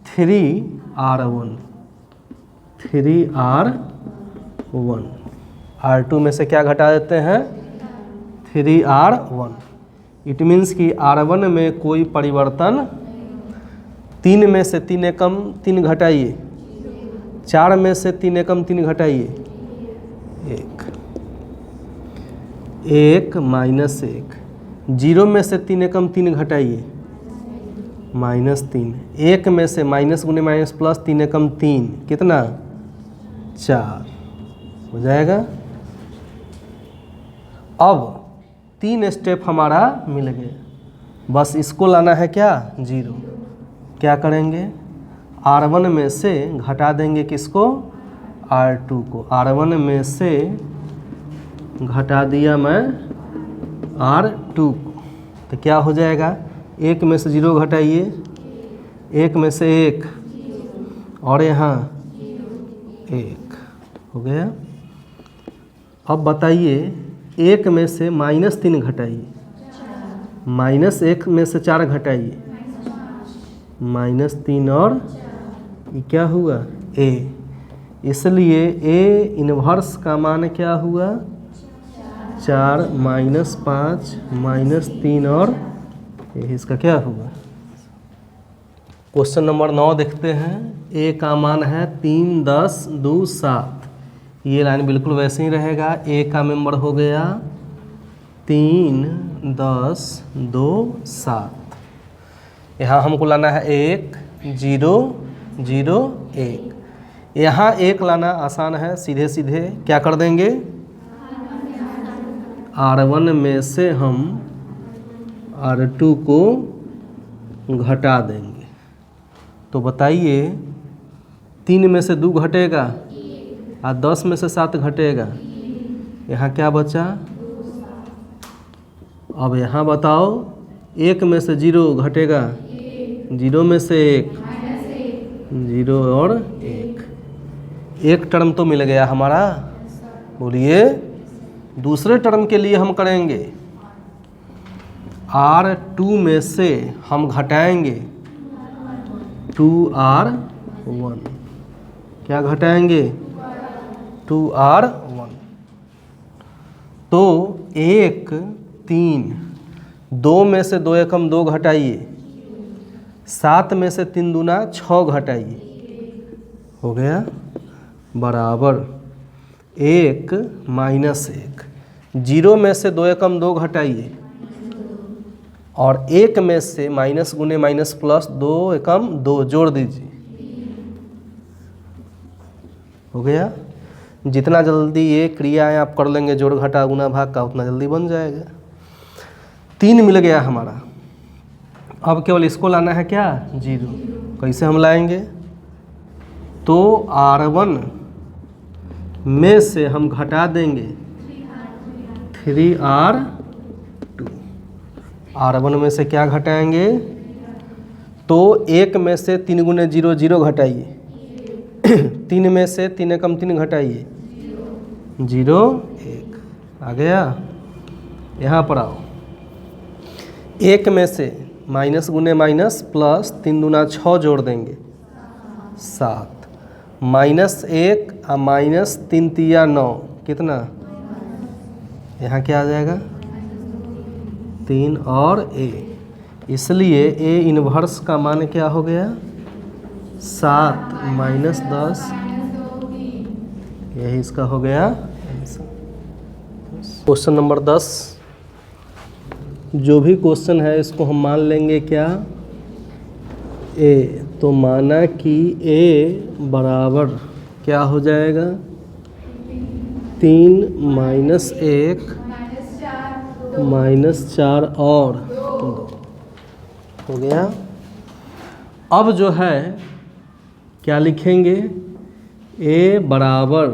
3R1। 3R1 R2 में से क्या घटा देते हैं 3R1। इट मीन्स कि R1 में कोई परिवर्तन 3 में से 3 एकम 3 घटाइए, 4 में से 3 एकम 3 घटाइए 1 माइनस 1, 0 में से 3 एकम 3 घटाइए -3, 1 में से माइनस गुने माइनस प्लस 3 एकम 3 कितना 4 हो जाएगा। अब 3 स्टेप हमारा मिल गया, बस इसको लाना है क्या 0। क्या करेंगे R1 में से घटा देंगे किसको R2 को, R1 में से घटा दिया मैं R2 को, तो क्या हो जाएगा 1 में से 0 घटाइए, 1 में से 1 और यहाँ 1 हो गया। अब बताइए 1 में से -3 घटाइए, -1 में से 4 घटाइए -3 और ये क्या हुआ a। इसलिए a इनवर्स का मान क्या हुआ 4 -5 -3 और ये इसका क्या हुआ। क्वेश्चन नंबर 9 देखते हैं। a का मान है 3 10 2 7, ये लाइन बिल्कुल वैसे ही रहेगा। a का मेंबर हो गया 3 10 2 7। यहाँ हमको लाना है 1 0 0 1। यहाँ 1 लाना आसान है, सीधे सीधे क्या कर देंगे R1 में से हम R2 को घटा देंगे। तो बताइए 3 में से 2 घटेगा और 10 में से 7 घटेगा, यहाँ क्या बचा। अब यहाँ बताओ 1 में से 0 घटेगा, 0 में से 1 0 और 1 टर्म तो मिल गया हमारा। बोलिए दूसरे टर्म के लिए हम करेंगे R2 में से हम घटाएंगे 2R1। क्या घटाएंगे 2R1। तो 1 3, 2 में से 2 एकम 2 घटाइए, 7 में से 3 दूना 6 घटाइए हो गया बराबर 1 -1। 0 में से 2 एकम 2 घटाइए और 1 में से माइनस गुने माइनस प्लस 2 एकम 2 जोड़ दीजिए हो गया। जितना जल्दी ये क्रियाएं आप कर लेंगे जोड़ घटा गुना भाग का, उतना जल्दी बन जाएगा। 3 मिल गया हमारा। अब केवल इसको लाना है क्या 0। कैसे हम लाएंगे, तो R1 में से हम घटा देंगे 3R2। R1 में से क्या घटाएंगे? तो 1 में से 3 गुने 0 0 घटाइए, 3 में से 3 कम 3 घटाइए 0 1 आ गया। यहाँ पर आओ, 1 में से माइनस गुने माइनस प्लस 3 दूना 6 जोड़ देंगे 7, -1 और -3 तिया 9 कितना? यहाँ क्या आ जाएगा? 3 और a, इसलिए a इन्वर्स का मान क्या हो गया? 7 -10, यही इसका हो गया आंसर। क्वेश्चन नंबर 10, जो भी क्वेश्चन है इसको हम मान लेंगे क्या? a, तो माना कि a बराबर क्या हो जाएगा? 3 -1 -4 और 2 हो गया। अब जो है क्या लिखेंगे? a बराबर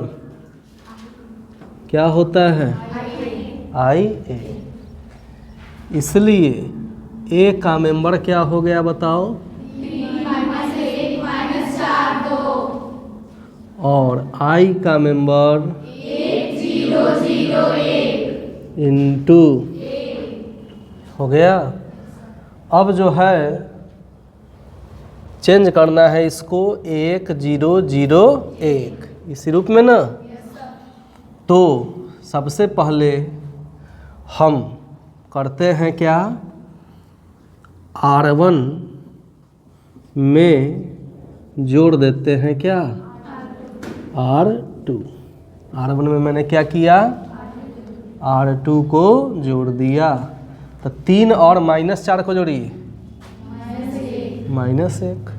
क्या होता है? IA, इसलिए a का मेंबर क्या हो गया बताओ? और I का मेंबर 1001 इंटू हो गया। अब जो है चेंज करना है इसको 1001 इसी रूप में ना। तो सबसे पहले हम करते हैं क्या? R1 में जोड़ देते हैं क्या? R2। R1 में मैंने क्या किया? R2 को जोड़ दिया। तो 3 और -4 को जोड़िए, -1,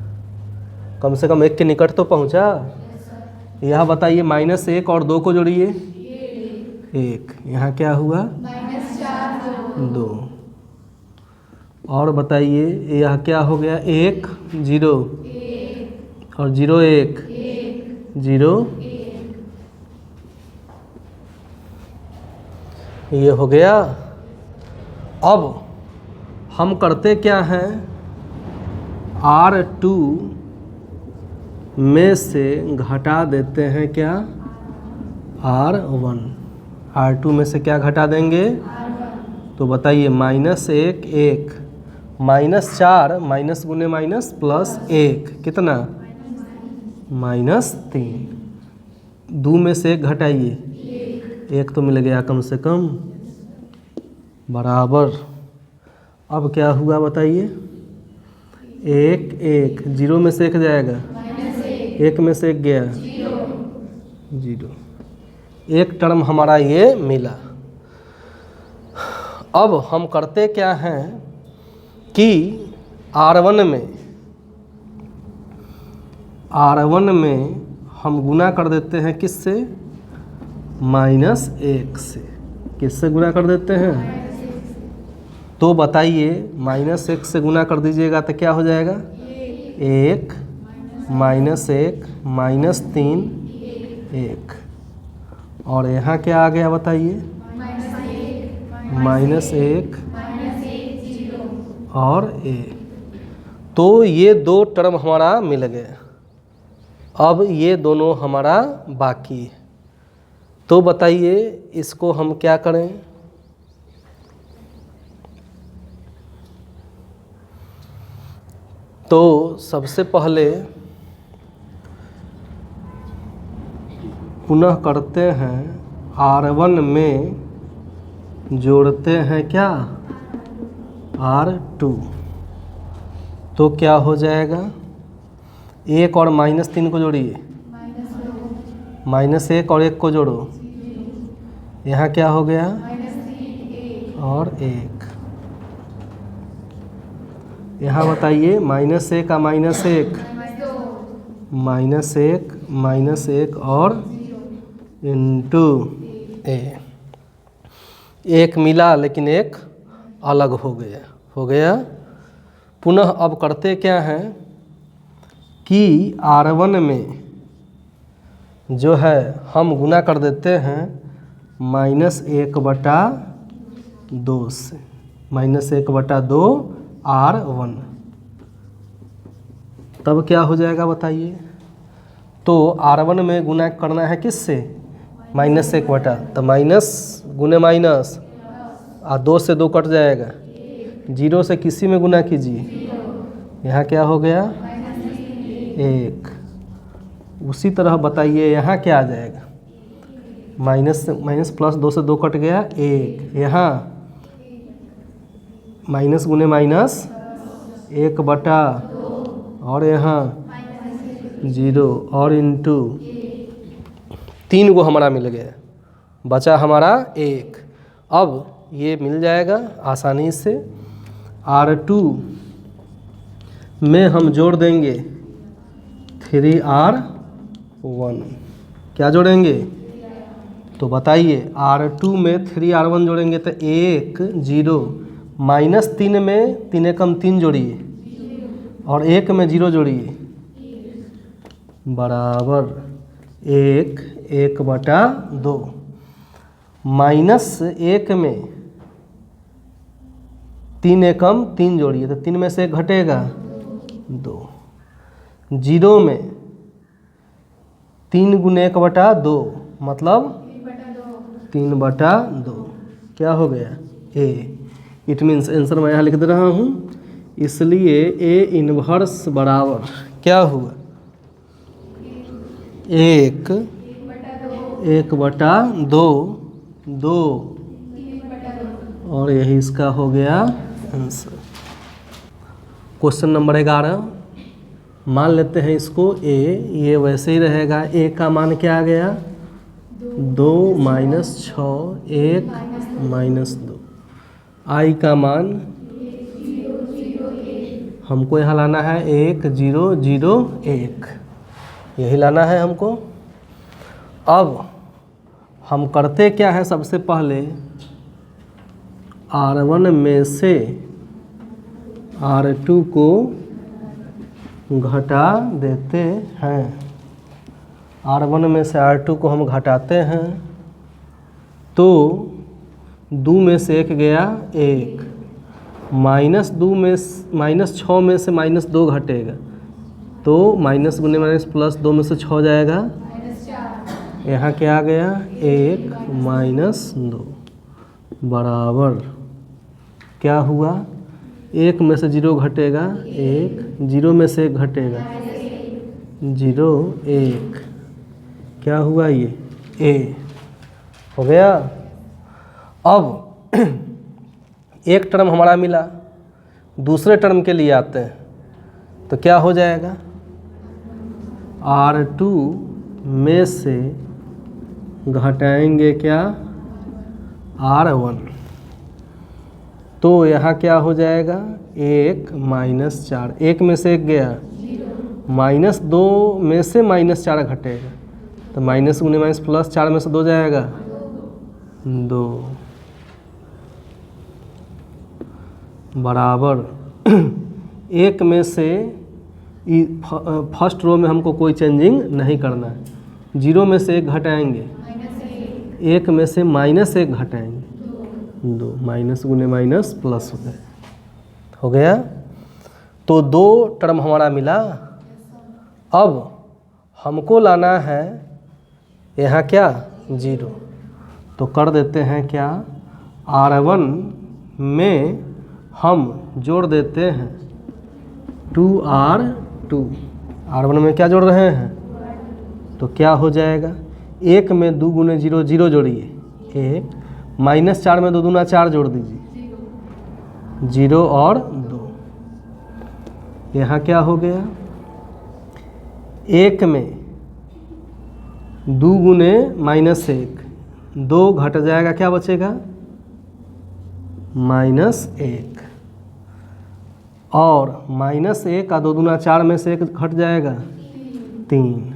कम से कम 1 के निकट तो पहुंचा। यह बताइए -1 और 2 को जोड़िए 1, यहाँ क्या हुआ? 2। और बताइए यह क्या हो गया? 1 0 और 0 1 0, ये हो गया। अब हम करते क्या हैं? R2 में से घटा देते हैं क्या? R1। R2 में से क्या घटा देंगे? तो बताइए -1 1 -4 माइनस गुने माइनस प्लस 1 कितना? -3। 2 में से 1 घटाइए, 1 तो मिल गया कम से कम, बराबर। अब क्या हुआ बताइए? 1 1, 0 में से 1 जाएगा, 1 में से 1 गया 0, 1 टर्म हमारा ये मिला। अब हम करते क्या हैं कि R1 में हम गुना कर देते हैं किससे? -1 से। किससे गुना कर देते हैं? तो बताइए -1 से गुना कर दीजिएगा तो क्या हो जाएगा? 1 -1 -3 1, और यहाँ क्या आ गया बताइए? -1 और 1। तो ये 2 टर्म हमारा मिल गए। अब ये दोनों हमारा बाकी है। तो बताइए इसको हम क्या करें? तो सबसे पहले पुनः करते हैं, R1 में जोड़ते हैं क्या? R2। तो क्या हो जाएगा? 1 और -3 को जोड़िए, -1 और 1 को जोड़ो, यहाँ क्या हो गया? और 1। यहाँ बताइए -1 का -1 -1 और इंटू a, 1 मिला लेकिन 1 अलग हो गया। पुनः अब करते क्या हैं कि R1 में जो है हम गुना कर देते हैं -1/2 से, -1/2 R1। तब क्या हो जाएगा बताइए? तो R1 में गुना करना है किससे? -1/, तो माइनस गुने माइनस, और 2 से 2 कट जाएगा, 0 से किसी में गुना कीजिए, यहाँ क्या हो गया? 1। उसी तरह बताइए यहाँ क्या आ जाएगा? माइनस प्लस 2 से 2 कट गया, 1, यहाँ माइनस गुने माइनस 1/, और यहाँ 0, और इंटू 3 को हमारा मिल गया, बचा हमारा 1। अब ये मिल जाएगा आसानी से। R2 में हम जोड़ देंगे 3R1। क्या जोड़ेंगे? तो बताइए, R2 में 3R1 जोड़ेंगे तो 1 0, -3 में 3 एकम 3 जोड़िए, और 1 में 0 जोड़िए, बराबर 1 1/2। -1 में 3 एकम 3 जोड़िए, तो 3 में से 1 घटेगा, 2। 0 में 3 गुने 1/2, मतलब 3/2। क्या हो गया? A। इट मीन्स आंसर मैं यहाँ लिख दे रहा हूँ, इसलिए A इन्वर्स बराबर क्या हुआ? 1 1/2, 2, और यही इसका हो गया आंसर। क्वेश्चन नंबर 11, मान लेते हैं इसको A, ये वैसे ही रहेगा। A का मान क्या आ गया? 2 - 6, 1 - 2। I का मान हमको यहाँ लाना है 1 0 0 1, यही लाना है हमको। अब हम करते क्या है? सबसे पहले R1 में से R2 को घटा देते हैं। R1 में से R2 को हम घटाते हैं, तो 2 में से 1 गया, 1, -2 में -6 में से -2 घटेगा, तो माइनस गुने माइनस प्लस 2 में से 6 जाएगा, यहाँ क्या आ गया? 1 - 2 बराबर क्या हुआ? 1 में से 0 घटेगा, 1, 0 में से 1 घटेगा, 0 1, क्या हुआ? ये A हो गया। अब एक टर्म हमारा मिला, दूसरे टर्म के लिए आते हैं, तो क्या हो जाएगा? R2 में से घटाएंगे क्या? R1, तो यहाँ क्या हो जाएगा? 1 - 4, 1 में से 1 गया, -2 में से -4 घटेगा, तो माइनस गुने माइनस प्लस 4 में से 2 जाएगा, 2 बराबर 1 में से फर्स्ट रो में हमको कोई चेंजिंग नहीं करना है, 0 में से 1 घटाएंगे, 1 में से -1 घटाएंगे, 2, माइनस गुने माइनस प्लस हो गया। तो 2 टर्म हमारा मिला। अब हमको लाना है यहाँ क्या? 0, तो कर देते हैं क्या? R1 में हम जोड़ देते हैं 2R2। R1 में क्या जोड़ रहे हैं? तो क्या हो जाएगा? 1 में 2 गुने 0 0 जोड़िए, 1, -4 में 2 दूना 4 जोड़ दीजिए, 0 और 2, यहाँ क्या हो गया? 1 में 2 गुने -1, 2 घट जाएगा, क्या बचेगा? -1, और -1 का 2 दूना 4 में से 1 घट जाएगा, 3,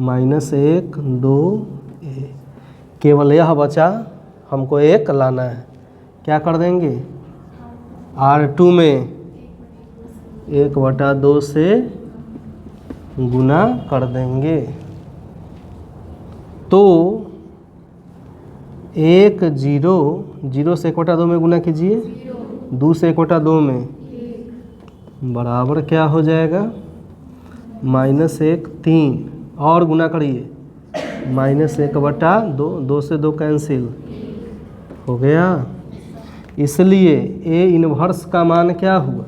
-1 2 1, केवल यह बचा, हमको 1 लाना है। क्या कर देंगे? R2 में 1/2 से गुना कर देंगे, तो 1 0 0 से 1/2 में गुना कीजिए, 2 से 1/2 में बराबर क्या हो जाएगा, -1 3 और गुना करिए, -1/2, 2 से 2 कैंसिल हो गया। इसलिए ए इनवर्स का मान क्या हुआ,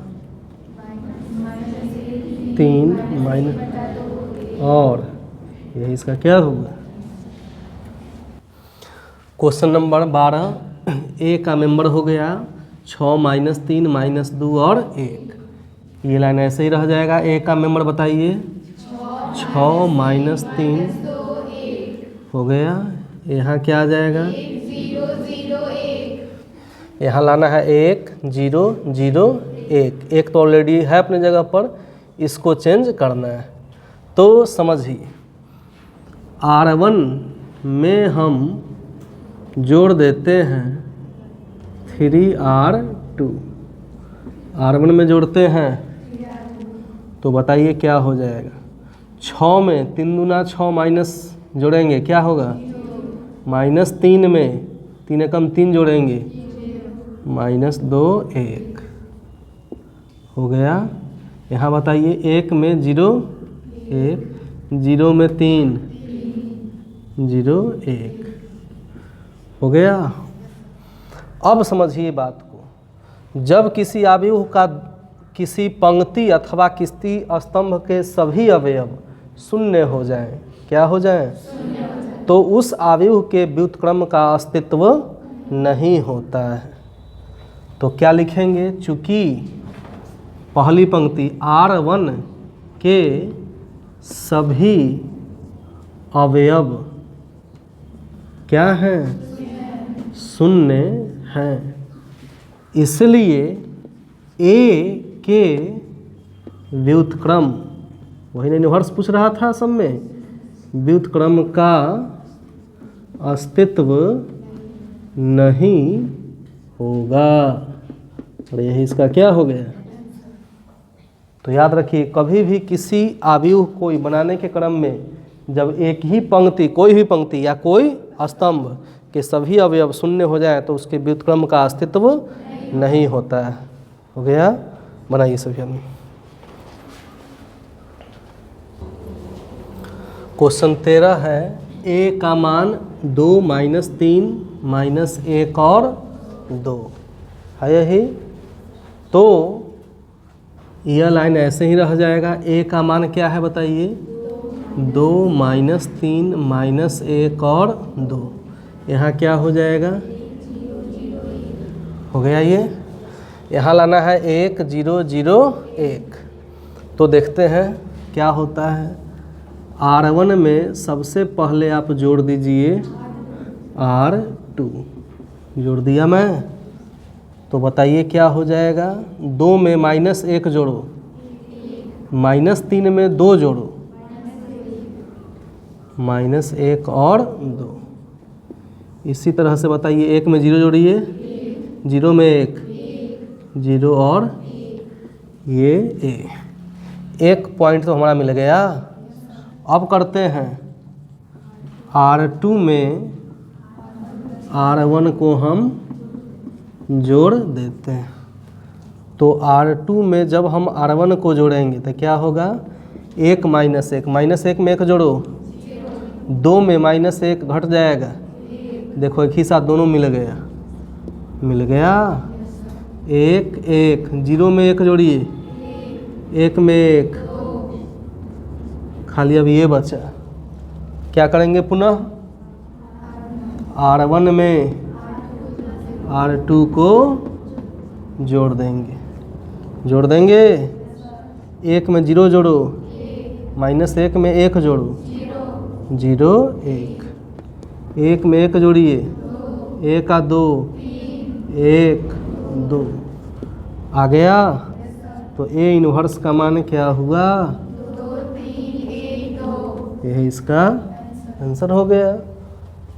3 माइनस, और यही इसका क्या हुआ। क्वेश्चन नंबर 12, ए का मेंबर हो गया 6 -3 -2 और 1। ये लाइन ऐसे ही रह जाएगा। ए का मेंबर बताइए, 6 -3 हो गया। यहाँ क्या आ जाएगा, 0 0 1। यहाँ लाना है 1 0 0 1। एक तो ऑलरेडी है अपने जगह पर, इसको चेंज करना है। तो समझिए, R1 में हम जोड़ देते हैं 3R2, R1 में जोड़ते हैं तो बताइए क्या हो जाएगा। 6 में 3 दूना 6 माइनस जोड़ेंगे क्या होगा, -3 में 3 एकम 3 जोड़ेंगे, -2 1 हो गया। यहाँ बताइए 1 में 0 1, 0 में 3 0 1 हो गया। अब समझिए बात को, जब किसी अवयव का किसी पंक्ति अथवा किसी स्तंभ के सभी अवयव शून्य हो जाएं, क्या हो जाएं, तो उस अवयव के व्युत्क्रम का अस्तित्व नहीं होता है। तो क्या लिखेंगे, चूंकि पहली पंक्ति R1 के सभी अवयव क्या हैं, शून्य हैं, इसलिए ए के व्युत्क्रम, वही नहीं इनवर्स पूछ रहा था सब में, व्युत्क्रम का अस्तित्व नहीं होगा। और यही इसका क्या हो गया। तो याद रखिए, कभी भी किसी अवयव को बनाने के क्रम में जब एक ही पंक्ति, कोई भी पंक्ति या कोई स्तंभ के सभी अवयव शून्य हो जाए तो उसके व्युत्क्रम का अस्तित्व नहीं होता है। हो गया, बनाइए सभी आदमी। क्वेश्चन 13 है, ए का मान 2 -3 -1 और 2 है यही। तो यह लाइन ऐसे ही रह जाएगा। ए का मान क्या है बताइए, 2 -3 -1 और 2। यहाँ क्या हो जाएगा, हो गया ये। यहाँ लाना है 1 0 0 1। तो देखते हैं क्या होता है। R1 में सबसे पहले आप जोड़ दीजिए R2, जोड़ दिया मैं, तो बताइए क्या हो जाएगा। 2 में -1 जोड़ो, -3 में 2 जोड़ो, -1 और 2। इसी तरह से बताइए 1 में 0 जोड़िए, 0 में 1 0 और ये एक पॉइंट तो हमारा मिल गया। अब करते हैं R2 में R1 को हम जोड़ देते हैं। तो R2 में जब हम R1 को जोड़ेंगे तो क्या होगा, 1 -1 में 1 जोड़ो, 2 में -1 घट जाएगा, देखो एक ही साथ दोनों मिल गया, 1 1, 0 में 1 जोड़िए, 1 में 1, खाली अब ये बचा। क्या करेंगे, पुनः R1 में R2 को जोड़ देंगे, 1 में 0 जोड़ो, -1 में 1 जोड़ो, 0 1, 1 में 1 जोड़िए, 1 का 2, 1 2 आ गया। तो ए इनवर्स का मान क्या हुआ, 2 3 1 2। यही इसका आंसर हो गया।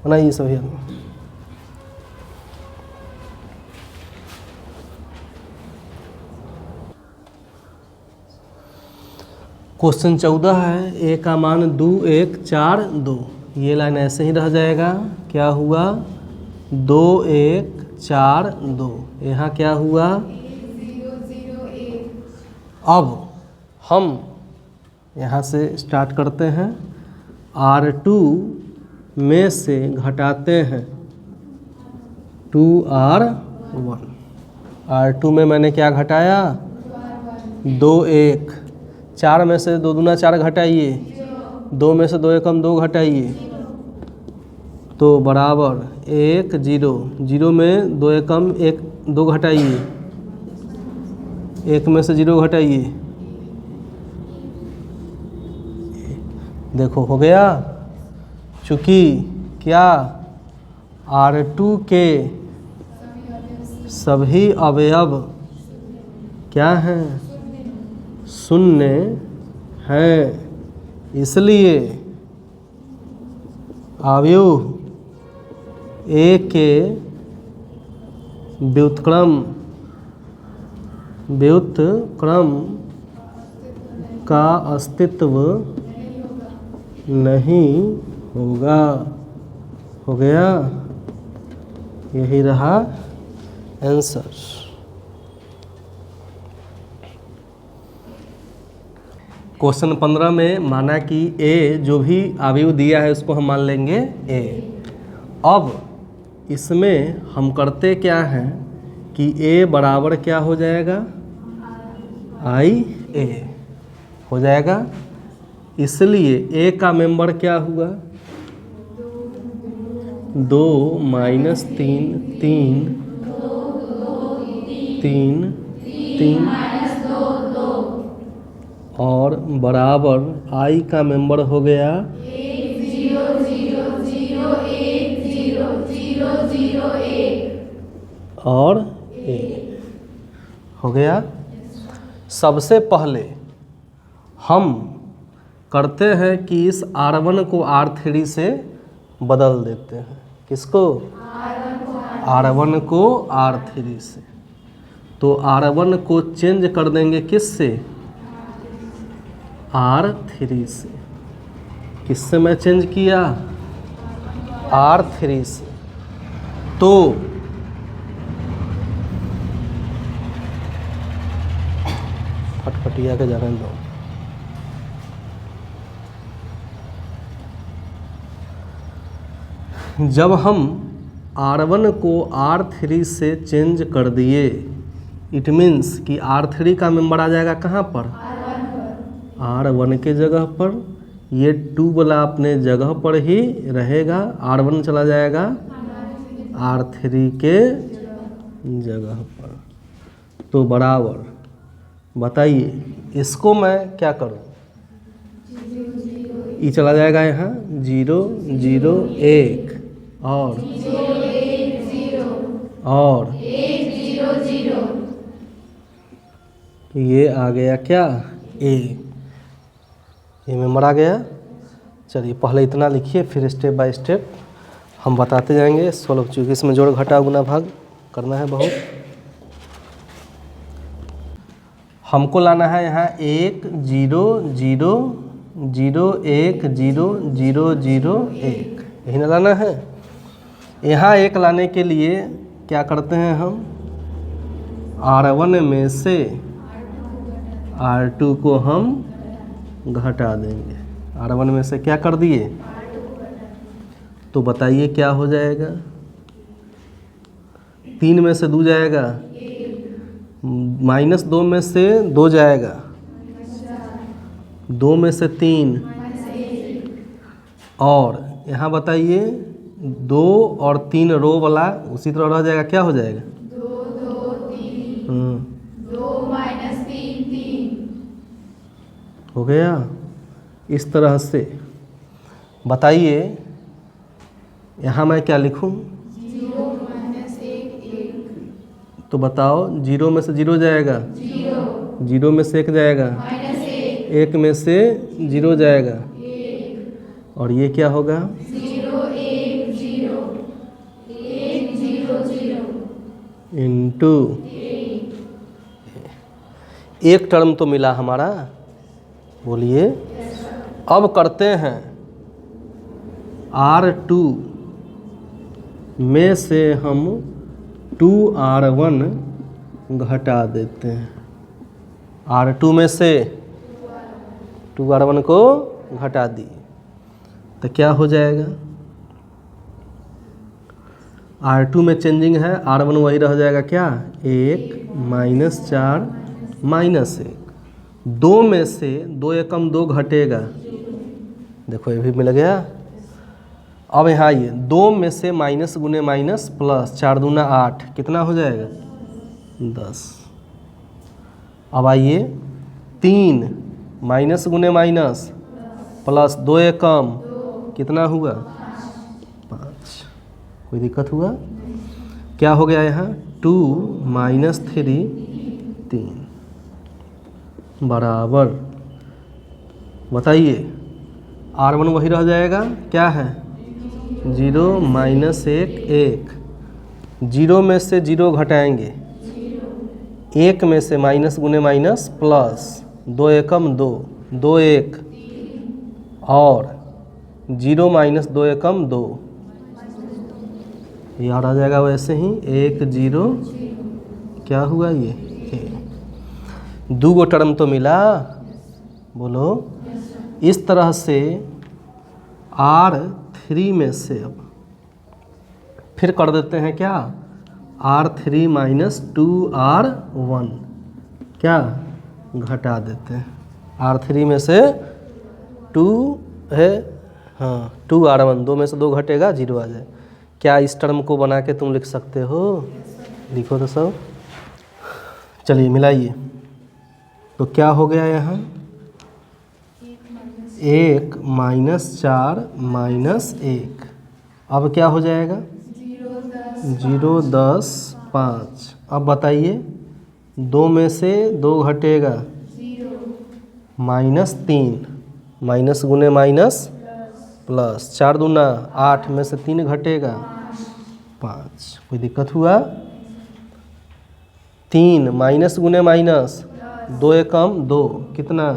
बनाइए सभी। क्वेश्चन 14 है, ए का मान 2 1 4 2। ये लाइन ऐसे ही रह जाएगा। क्या हुआ? 2 1 4 2। यहाँ क्या हुआ? 0 0 1। अब हम यहाँ से स्टार्ट करते हैं। R2 में से घटाते हैं 2R1। R2 में मैंने क्या घटाया? 2 1। 4 में से 2 दूना 4 घटाइए, 2 में से 2 एकम 2 घटाइए, तो बराबर 1 0। 0 में 2 एकम 1 2 घटाइए, 1 में से 0 घटाइए, देखो हो गया। चूँकि क्या R2 के सभी अवयव क्या हैं? शून्य हैं, इसलिए अवयव A के व्युत्क्रम का अस्तित्व नहीं होगा। हो गया? यही रहा आंसर। क्वेश्चन 15 में माना कि A जो भी अवयव दिया है उसको हम मान लेंगे A। अब इसमें हम करते क्या हैं कि A बराबर क्या हो जाएगा? IA हो जाएगा। इसलिए A का मेंबर क्या हुआ? 2 -3 3 3 3 और बराबर I का मेंबर हो गया 1 0 0 0 1 0 0 0 1 और A हो गया। सबसे पहले हम करते हैं कि इस R1 को R3 से बदल देते हैं। किसको? R1 को R3 से। तो R1 को चेंज कर देंगे किससे? R3 से। किससे मैं चेंज किया? R3 से। तो फटफटिया के जाने दो। जब हम R1 को R3 से चेंज कर दिए, इट मीन्स कि R3 का मेंबर आ जाएगा कहाँ पर? R1 के जगह पर। ये 2 वाला अपने जगह पर ही रहेगा, R1 चला जाएगा R3 के जगह पर। तो बराबर बताइए इसको मैं क्या करूं? ये चला जाएगा यहाँ 0 0 1 और 1 0 और 1 0 0। ये आ गया क्या? A। ये मेंबर आ गया। चलिए पहले इतना लिखिए, फिर स्टेप बाय स्टेप हम बताते जाएंगे सोल्व। चूँकि इसमें जोड़ घटा गुना भाग करना है बहुत। हमको लाना है यहाँ 1 0 0 0 1 0 0 0 1, यही ना लाना है। यहाँ 1 लाने के लिए क्या करते हैं हम? R1 में से R2 को हम घटा देंगे। R1 में से क्या कर दिए? तो बताइए क्या हो जाएगा? 3 में से 2 जाएगा, -2 में से 2 जाएगा, 2 में से 3, और यहाँ बताइए 2 और 3 रो वाला उसी तरह रह जाएगा। क्या हो जाएगा? 2 2 3 2 -3 3 हो गया। इस तरह से बताइए यहाँ मैं क्या लिखूं? 0 -1 1। तो बताओ 0 में से 0 जाएगा, 0 में से 1 जाएगा, 1 में से 0 जाएगा, और ये क्या होगा? 0 1 0 1 0 0 इंटू एक टर्म तो मिला हमारा। बोलिए अब करते हैं R2 में से हम 2R1 घटा देते हैं। R2 में से 2R1 को घटा दिए तो क्या हो जाएगा? R2 में चेंजिंग है, R1 वही रह जाएगा क्या? 1 -4 -1। 2 में से 2 एकम 2 घटेगा, देखो ये भी मिल गया। अब यहाँ ये 2 में से माइनस गुने माइनस प्लस, 4 दूना 8, कितना हो जाएगा? 10। अब आइए 3 माइनस गुने माइनस प्लस 2 एकम, कितना हुआ? 5। कोई दिक्कत हुआ? क्या हो गया यहाँ? 2 - 3 3 बराबर, बताइए R1 वही रह जाएगा, क्या है? 0 -1 1। 0 में से 0 घटाएंगे, 1 में से माइनस गुने माइनस प्लस, 2 एकम 2, 2 1 और 0 - 2 एकम 2, ये और आ जाएगा वैसे ही 1 0। क्या हुआ ये? 2 गो टर्म तो मिला, बोलो। इस तरह से R3 में से अब फिर कर देते हैं क्या? R3 - 2R1 क्या घटा देते हैं। R3 में से 2 है, हाँ 2R1, 2 में से 2 घटेगा, 0 आ जाए। क्या इस टर्म को बना के तुम लिख सकते हो? लिखो तो सब। चलिए मिलाइए, तो क्या हो गया यहाँ? 1 -4 -1। अब क्या हो जाएगा? 0 10 5। अब बताइए 2 में से 2 घटेगा, -3, माइनस गुने माइनस प्लस, 4 दूना 8 में से 3 घटेगा, 5। कोई दिक्कत हुआ? 3 माइनस गुने माइनस, 2 एकम 2, कितना?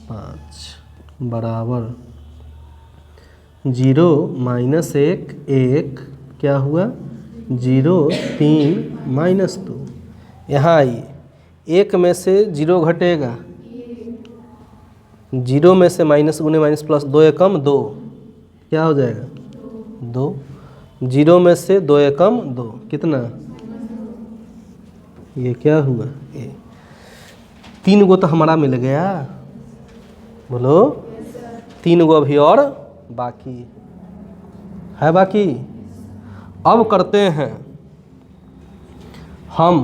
5 बराबर 0 -1 1, क्या हुआ? 0 3 -2। यहाँ आइए, 1 में से 0 घटेगा, 0 में से माइनस गुने माइनस प्लस, 2 एकम 2, क्या हो जाएगा? 2। 0 में से 2 एकम 2, कितना? ये क्या हुआ? 3 गो तो हमारा मिल गया, बोलो। 3 गो अभी और बाकी है। बाकी अब करते हैं हम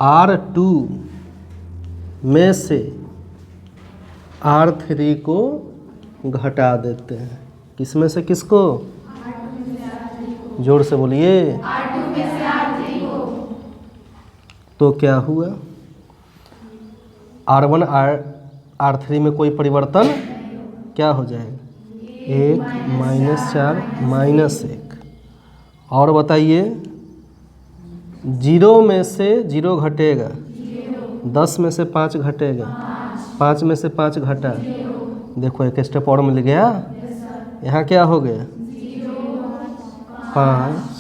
R2 में से R3 को घटा देते हैं। किसमें से किसको? जोर से बोलिए। R2 में से R3 को। तो क्या हुआ? R1 R3 में कोई परिवर्तन क्या हो जाएगा? 1 -4 -1। और बताइए 0 में से 0 घटेगा, 10 में से 5 घटेगा, 5 में से 5 घटा, देखो एक स्टेप और मिल गया। यहाँ क्या हो गया? 5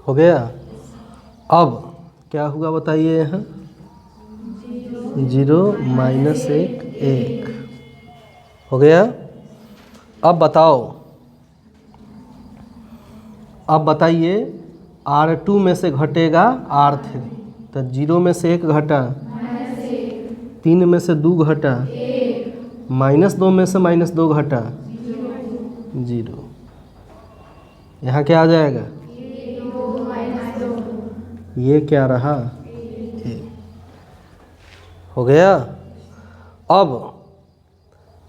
हो गया। अब क्या हुआ बताइए? यहाँ 0 -1 1 हो गया। अब बताओ, अब बताइए R2 में से घटेगा R3, तो 0 में से 1 घटा, 3 में से 2 घटा, -2 में से -2 घटा, 0। यहाँ क्या आ जाएगा? ये क्या रहा? ए। हो गया। अब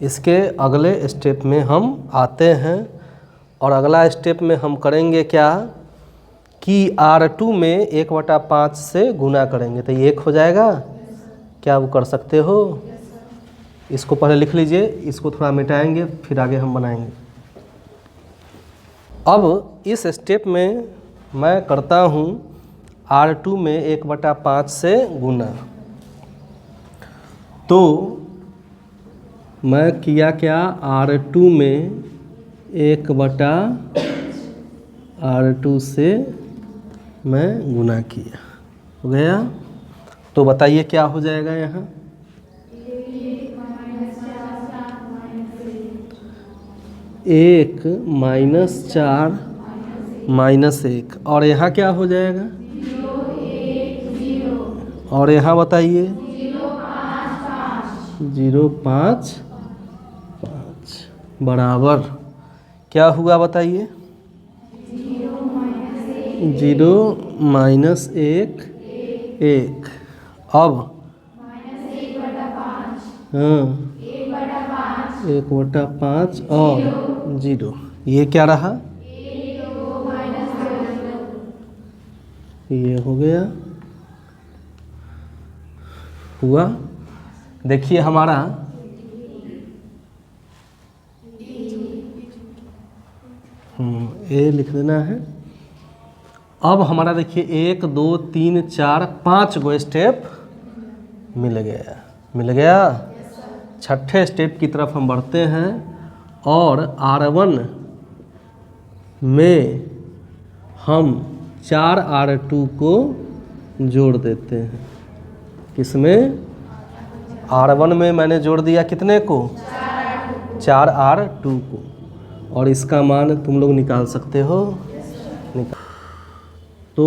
इसके अगले स्टेप में हम आते हैं, और अगला स्टेप में हम करेंगे क्या कि R2 में 1/5 से गुना करेंगे, तो ये 1 हो जाएगा। क्या वो कर सकते हो? इसको पहले लिख लीजिए, इसको थोड़ा मिटाएंगे फिर आगे हम बनाएंगे। अब इस स्टेप में मैं करता हूँ R2 में 1/5 से गुना, तो मैं किया क्या, R2 में 1/R2 से मैं गुना किया, हो गया। तो बताइए क्या हो जाएगा यहाँ, 1 - 4 - 1, और यहाँ क्या हो जाएगा, 0 और यहाँ बताइए 0 5 5 बराबर क्या हुआ बताइए, 0 - 1 1, अब हाँ 1/5 और 0, ये क्या रहा, ये हो गया, हुआ। देखिए हमारा ए लिख देना है। अब हमारा देखिए 1 2 3 4 5 गो स्टेप मिल गया। छठे स्टेप की तरफ हम बढ़ते हैं और R1 में हम 4 R2 को जोड़ देते हैं। किसमें, R1 में मैंने जोड़ दिया कितने को, 4 R2 को, और इसका मान तुम लोग निकाल सकते हो। तो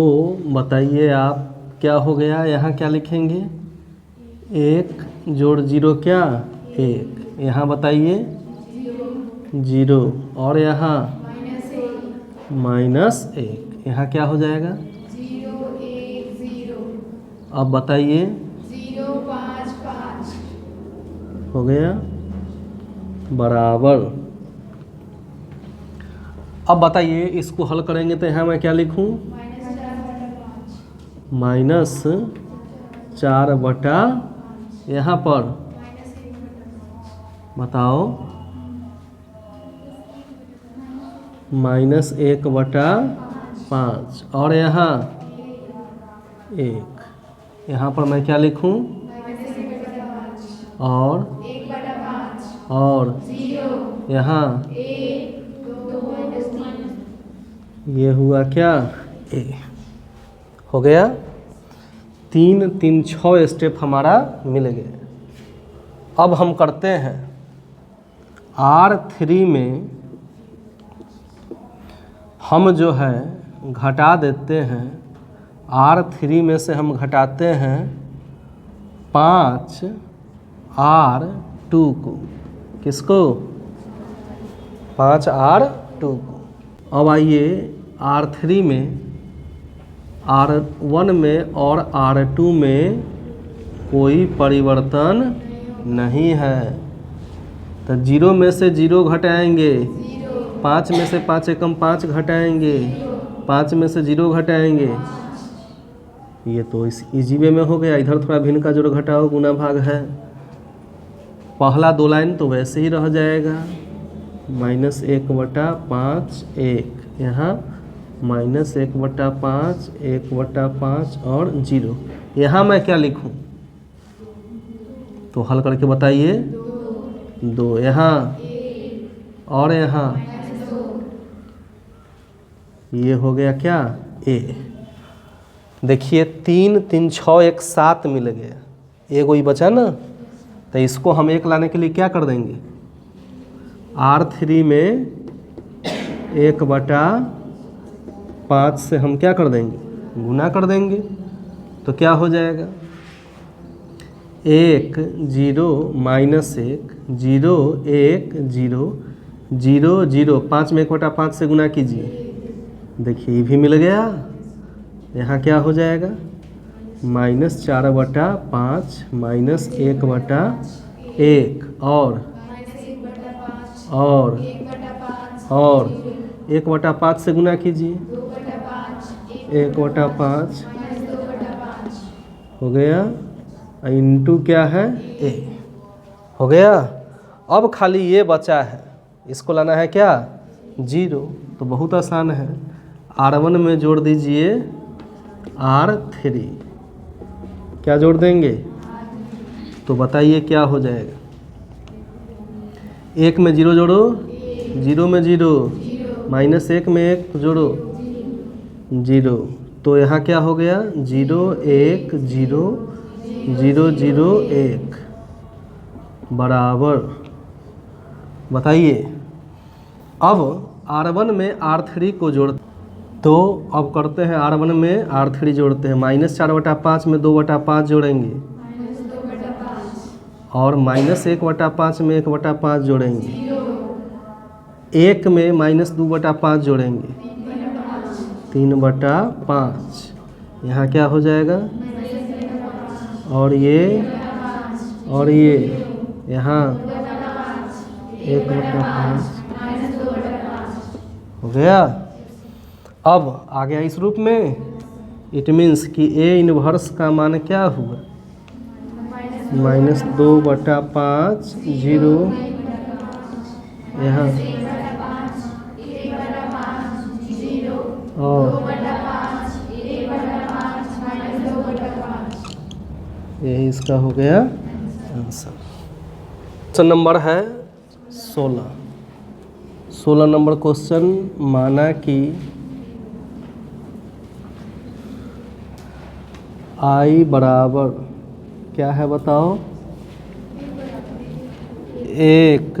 बताइए आप क्या हो गया, यहाँ क्या लिखेंगे, 1 जोड़ 0 क्या 1, यहाँ बताइए 0 और यहाँ -1, यहाँ क्या हो जाएगा 0 1 0, अब बताइए 0 5 5, हो गया बराबर। अब बताइए इसको हल करेंगे तो यहाँ मैं क्या लिखूँ, -4/, यहाँ पर बताओ -1/5 और यहाँ 1, यहाँ पर मैं क्या लिखूँ, और 0 यहाँ ये हुआ क्या ए, हो गया। 3 3 6 स्टेप हमारा मिल गए। अब हम करते हैं R3 में हम जो है घटा देते हैं, R3 में से हम घटाते हैं 5 R2 को, किसको, 5 R2 को। अब आइए R3 में, R1 में और R2 में कोई परिवर्तन नहीं है, तो 0 में से 0 घटाएंगे, 5 में से 5 एकम 5 घटाएंगे, 5 में से 0 घटाएंगे, ये तो इस इजी वे में हो गया। इधर थोड़ा भिन्न का जोड़ घटाओ गुना भाग है, पहला 2 लाइन तो वैसे ही रह जाएगा, -1/5 1, यहाँ -1/5 1/5 और 0, यहाँ मैं क्या लिखूं, तो हल करके बताइए 2, यहाँ और यहाँ ये हो गया क्या ए। देखिए 3 3 6 1 7 मिल गया, एगो ही बचा ना, तो इसको हम 1 लाने के लिए क्या कर देंगे, R3 में 1/5 से हम क्या कर देंगे, गुना कर देंगे, तो क्या हो जाएगा 1 0 -1 0 1 0 0 0, 5 में 1/5 से गुना कीजिए, देखिए ये भी मिल गया। यहाँ क्या हो जाएगा -4/5 -1/1 और 1/5 से गुना कीजिए, 1/5 हो गया, इंटू क्या है ए, हो गया। अब खाली ये बचा है, इसको लाना है क्या 0, तो बहुत आसान है, R1 में जोड़ दीजिए R3, क्या जोड़ देंगे तो बताइए क्या हो जाएगा। 1 में 0 जोड़ो, 0 में 0, -1 में 1 जोड़ो 0, तो यहाँ क्या हो गया 0 1 0 0 0 1 बराबर। बताइए अब R1 में R3 को जोड़, तो अब करते हैं R1 में R3 जोड़ते हैं। -4/5 में 2/5 जोड़ेंगे और -1/5 में 1/5 जोड़ेंगे। 1 में -2/5 जोड़ेंगे 3/5। यहाँ क्या हो जाएगा और ये यहाँ 1/5 हो गया। अब आ गया इस रूप में, इट मीन्स कि A इनवर्स का मान क्या हुआ -2/5 0 यहाँ और यही इसका हो गया आंसर। क्वेश्चन नंबर है 16 नंबर क्वेश्चन, माना कि I बराबर क्या है बताओ, 1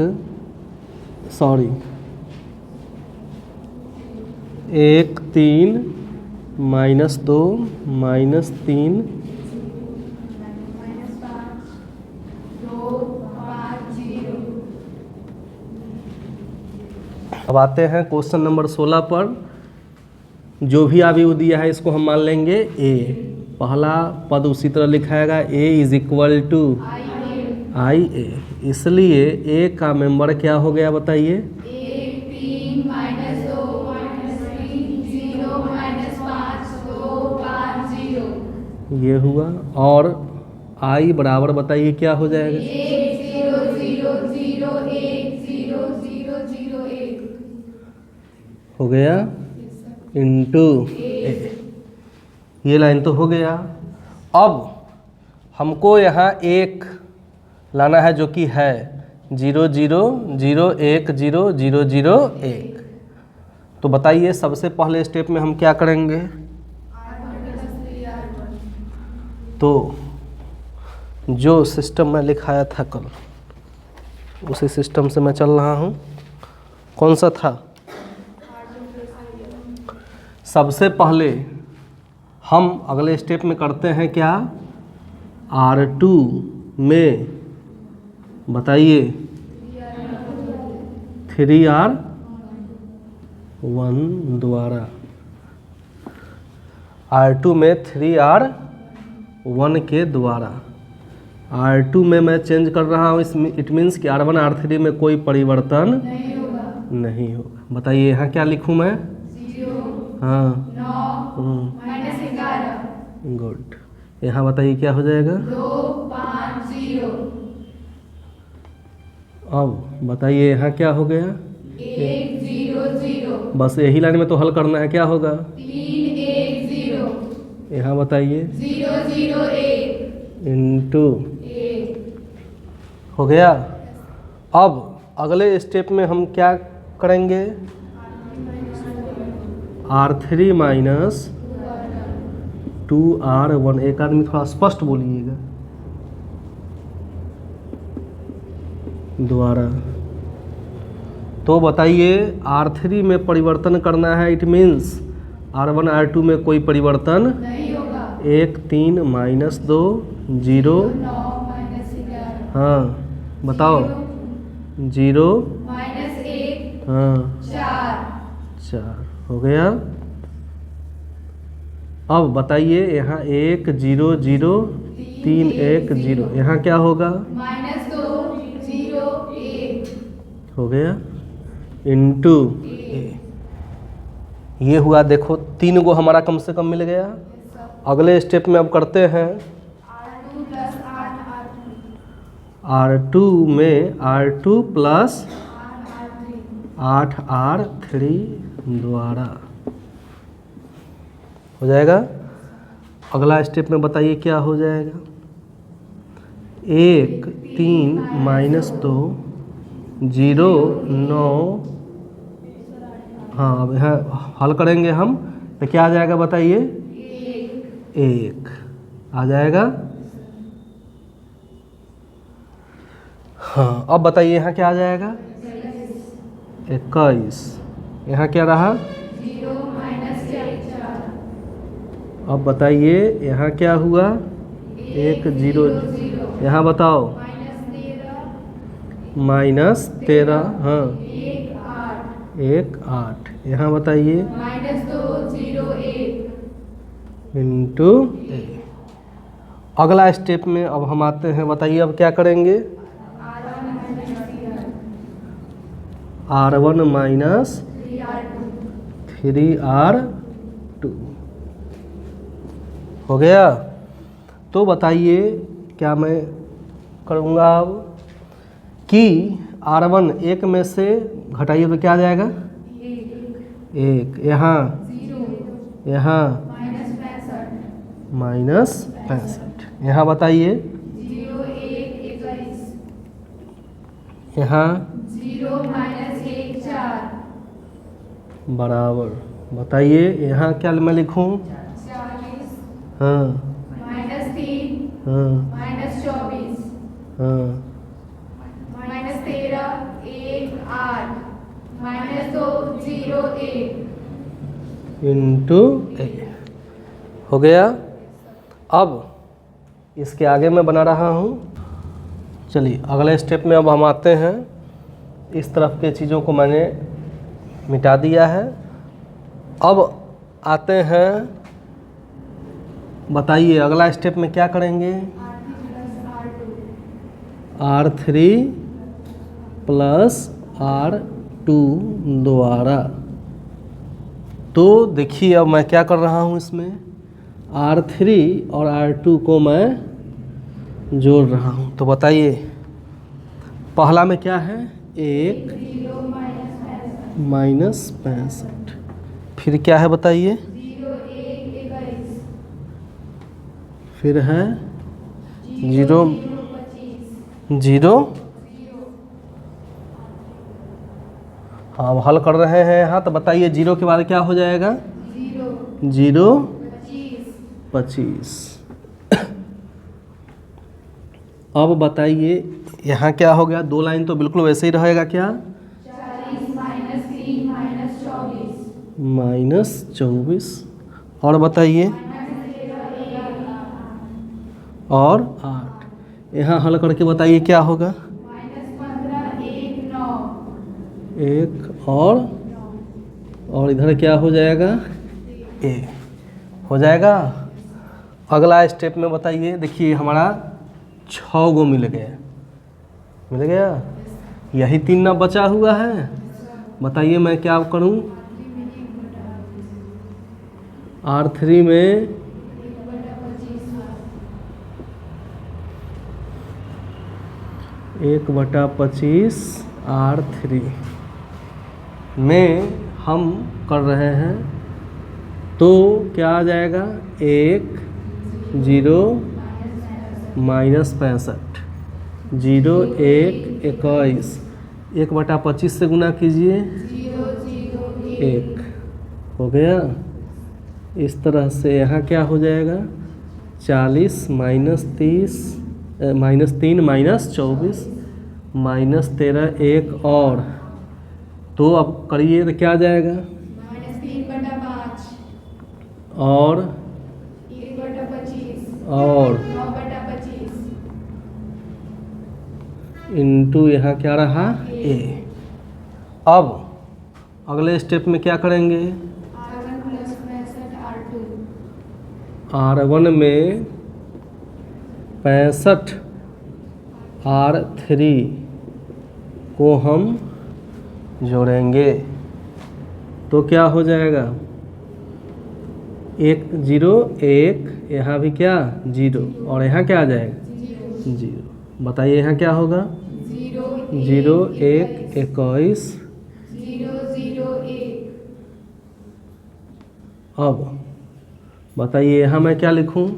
3 -2 -3 अब आते हैं क्वेश्चन नंबर 16 पर। जो भी अवयव दिया है इसको हम मान लेंगे A। पहला पद उसी तरह लिखाएगा A is equal to IA, इसलिए A का मेंबर क्या हो गया बताइए 3 -2 -3 0 -5 2 5 0 ये हुआ। और I बराबर बताइए क्या हो जाएगा 1 0 0 0 1 0 0 0 1 हो गया इंटू A। ये लाइन तो हो गया। अब हमको यहाँ 1 लाना है जो कि है 0 0 0 1 0 0 0 1। तो बताइए सबसे पहले स्टेप में हम क्या करेंगे, तो जो सिस्टम में लिखाया था कल उसी सिस्टम से मैं चल रहा हूँ। कौन सा था, सबसे पहले हम अगले स्टेप में करते हैं क्या, R2 में बताइए 3R1 द्वारा, R2 में 3R1 के द्वारा। R2 में मैं चेंज कर रहा हूँ, इसमें इट मीन्स कि R1 R3 में कोई परिवर्तन नहीं होगा। बताइए यहाँ क्या लिखूँ मैं 0 हाँ 9 -11 गुड। यहाँ बताइए क्या हो जाएगा 2 5 0 अब बताइए यहाँ क्या हो गया 1 0 0 बस यही लाइन में तो हल करना है, क्या होगा 3 1 0 यहाँ बताइए 0 0 1 इंटू 1 हो गया। अब अगले स्टेप में हम क्या करेंगे R3 माइनस 2R1। एक आदमी थोड़ा स्पष्ट बोलिएगा द्वारा। तो बताइए R3 में परिवर्तन करना है, इट मीन्स R1 R2 में कोई परिवर्तन नहीं होगा 1 3 -2 0 9 -11 हाँ बताओ 0 -1 हाँ 4 हो गया। अब बताइए यहाँ 1 0 0 3 1 0, यहाँ क्या होगा -2 0 1 हो गया इंटू ये हुआ। देखो 3 गो हमारा कम से कम मिल गया। अगले स्टेप में अब करते हैं R2 + 8 R2 में R2 प्लस 8 8R3 द्वारा हो जाएगा। अगला स्टेप में बताइए क्या हो जाएगा 1 3 -2 0 9। हाँ अब यहाँ हल करेंगे हम तो क्या आ जाएगा बताइए? 1 आ जाएगा। हाँ अब बताइए यहाँ क्या आ जाएगा? 21। यहाँ क्या रहा? 0 -4। अब बताइए यहाँ क्या हुआ? 1 0। यहाँ बताओ। -13। हाँ 1 8। यहाँ बताइए। -2 0 1। इंटू। अगला स्टेप में अब हम आते हैं, बताइए अब क्या करेंगे? R1 - 3R2 हो गया। तो बताइए क्या मैं करूँगा अब कि R1 1 में से घटाइए तो क्या आ जाएगा? 1। यहाँ -65। यहाँ बताइए। 0 1 21। यहाँ 0 -1 4। बराबर। बताइए यहाँ क्या मैं लिखूँ? 40। हाँ -3 हाँ -24। हाँ -13 1 8। -2 0 1। इंटू हो गया। अब इसके आगे मैं बना रहा हूँ। चलिए अगले स्टेप में अब हम आते हैं। इस तरफ के चीज़ों को मैंने मिटा दिया है। अब आते हैं, बताइए अगला स्टेप में क्या करेंगे? R3 + R2 द्वारा। तो देखिए अब मैं क्या कर रहा हूँ इसमें, R3 और R2 को मैं जोड़ रहा हूँ। तो बताइए पहला में क्या है? 1 -65। फिर क्या है बताइए? 0 1 21। फिर है 0 25। 0। हाँ अब हल कर रहे हैं यहाँ। तो बताइए 0 के बाद क्या हो जाएगा? 0 25। अब बताइए यहाँ क्या हो गया? 2 लाइन तो बिल्कुल वैसे ही रहेगा। क्या? 40 -3 -24। और बताइए? और 8। यहाँ हल करके बताइए क्या होगा? -15 1 9। 1 और इधर क्या हो जाएगा? ए हो जाएगा। अगला स्टेप में बताइए। देखिए हमारा 6 गो मिल गया। यही 3 ना बचा हुआ है। बताइए मैं क्या करूं? R3 में 1/25 R3 में हम कर रहे हैं। तो क्या आ जाएगा? 1 0 -65। 0 1 21। 1/25 से गुना कीजिए। 1 हो गया। इस तरह से यहाँ क्या हो जाएगा? 40 -30 -3 -24 -13 1 और। तो अब करिए तो क्या आ जाएगा? -3/5। और 1/25। और 9/25। इंटू यहाँ क्या रहा? ए। अब अगले स्टेप में क्या करेंगे? R1 + 65 R2। R1 में 65 R3 को हम जोड़ेंगे। तो क्या हो जाएगा? 1 0 1। यहाँ भी क्या? 0 और यहाँ क्या आ जाएगा? 0। बताइए यहाँ क्या होगा? 0 1 21। 0 0 1। अब बताइए यहाँ मैं क्या लिखूं?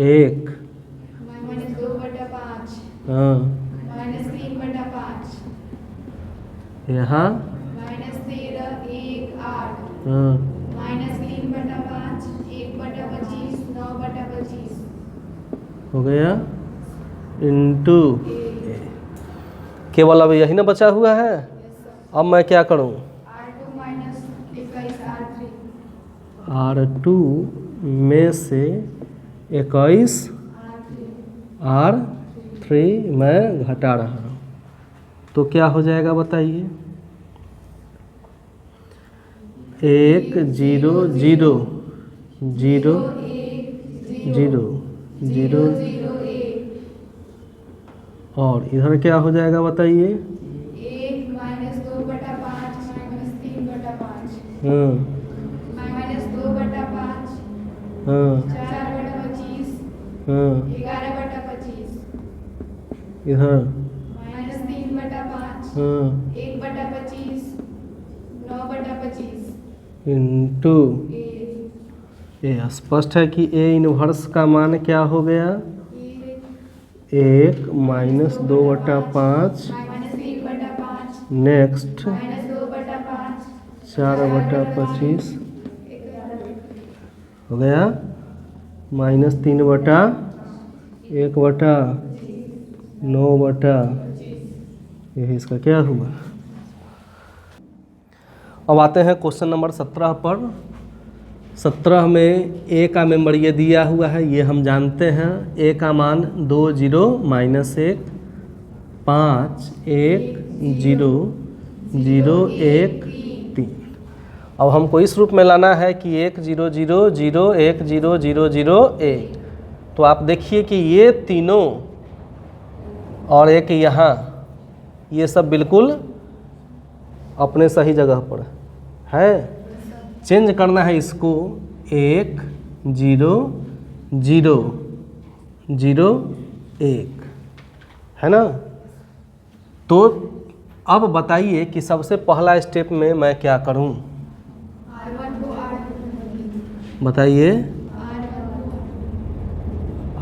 1 हाँ -3/5 यहाँ -13 1 8 हाँ -3/5 1/25 9/25 हो गया इंटू केवल अब यही ना बचा हुआ है। अब मैं क्या करूं? R2 -21 R3 R2 में से 21 R3 मैं घटा रहा हूँ, तो क्या हो जाएगा बताइए? 1 0 0 0 0 0 और इधर क्या हो जाएगा बताइए? 1 -2/5 -3/5 हाँ -2/5 हाँ 4/25 हाँ 11/25 इधर -3/5 हाँ 1/25 9/25 इंटू ये स्पष्ट है कि ए इनवर्स का मान क्या हो गया? 1 -2/5 -3/5 नेक्स्ट -2/5 4/25 हो गया -3/1/9 यही इसका क्या हुआ। अब आते हैं क्वेश्चन नंबर 17 पर। 17 में ए का मेंबर ये दिया हुआ है, ये हम जानते हैं। ए का मान 2 0 -1 5 1 0 0 1 3। अब हमको इस रूप में लाना है कि 1 0 0 0 1 0 0 0 1। तो आप देखिए कि ये तीनों और एक यहाँ, ये सब बिल्कुल अपने सही जगह पर है। चेंज करना है इसको 1 0 0 0 1, है ना। तो अब बताइए कि सबसे पहला स्टेप में मैं क्या करूं? R1 को R2 बताइए।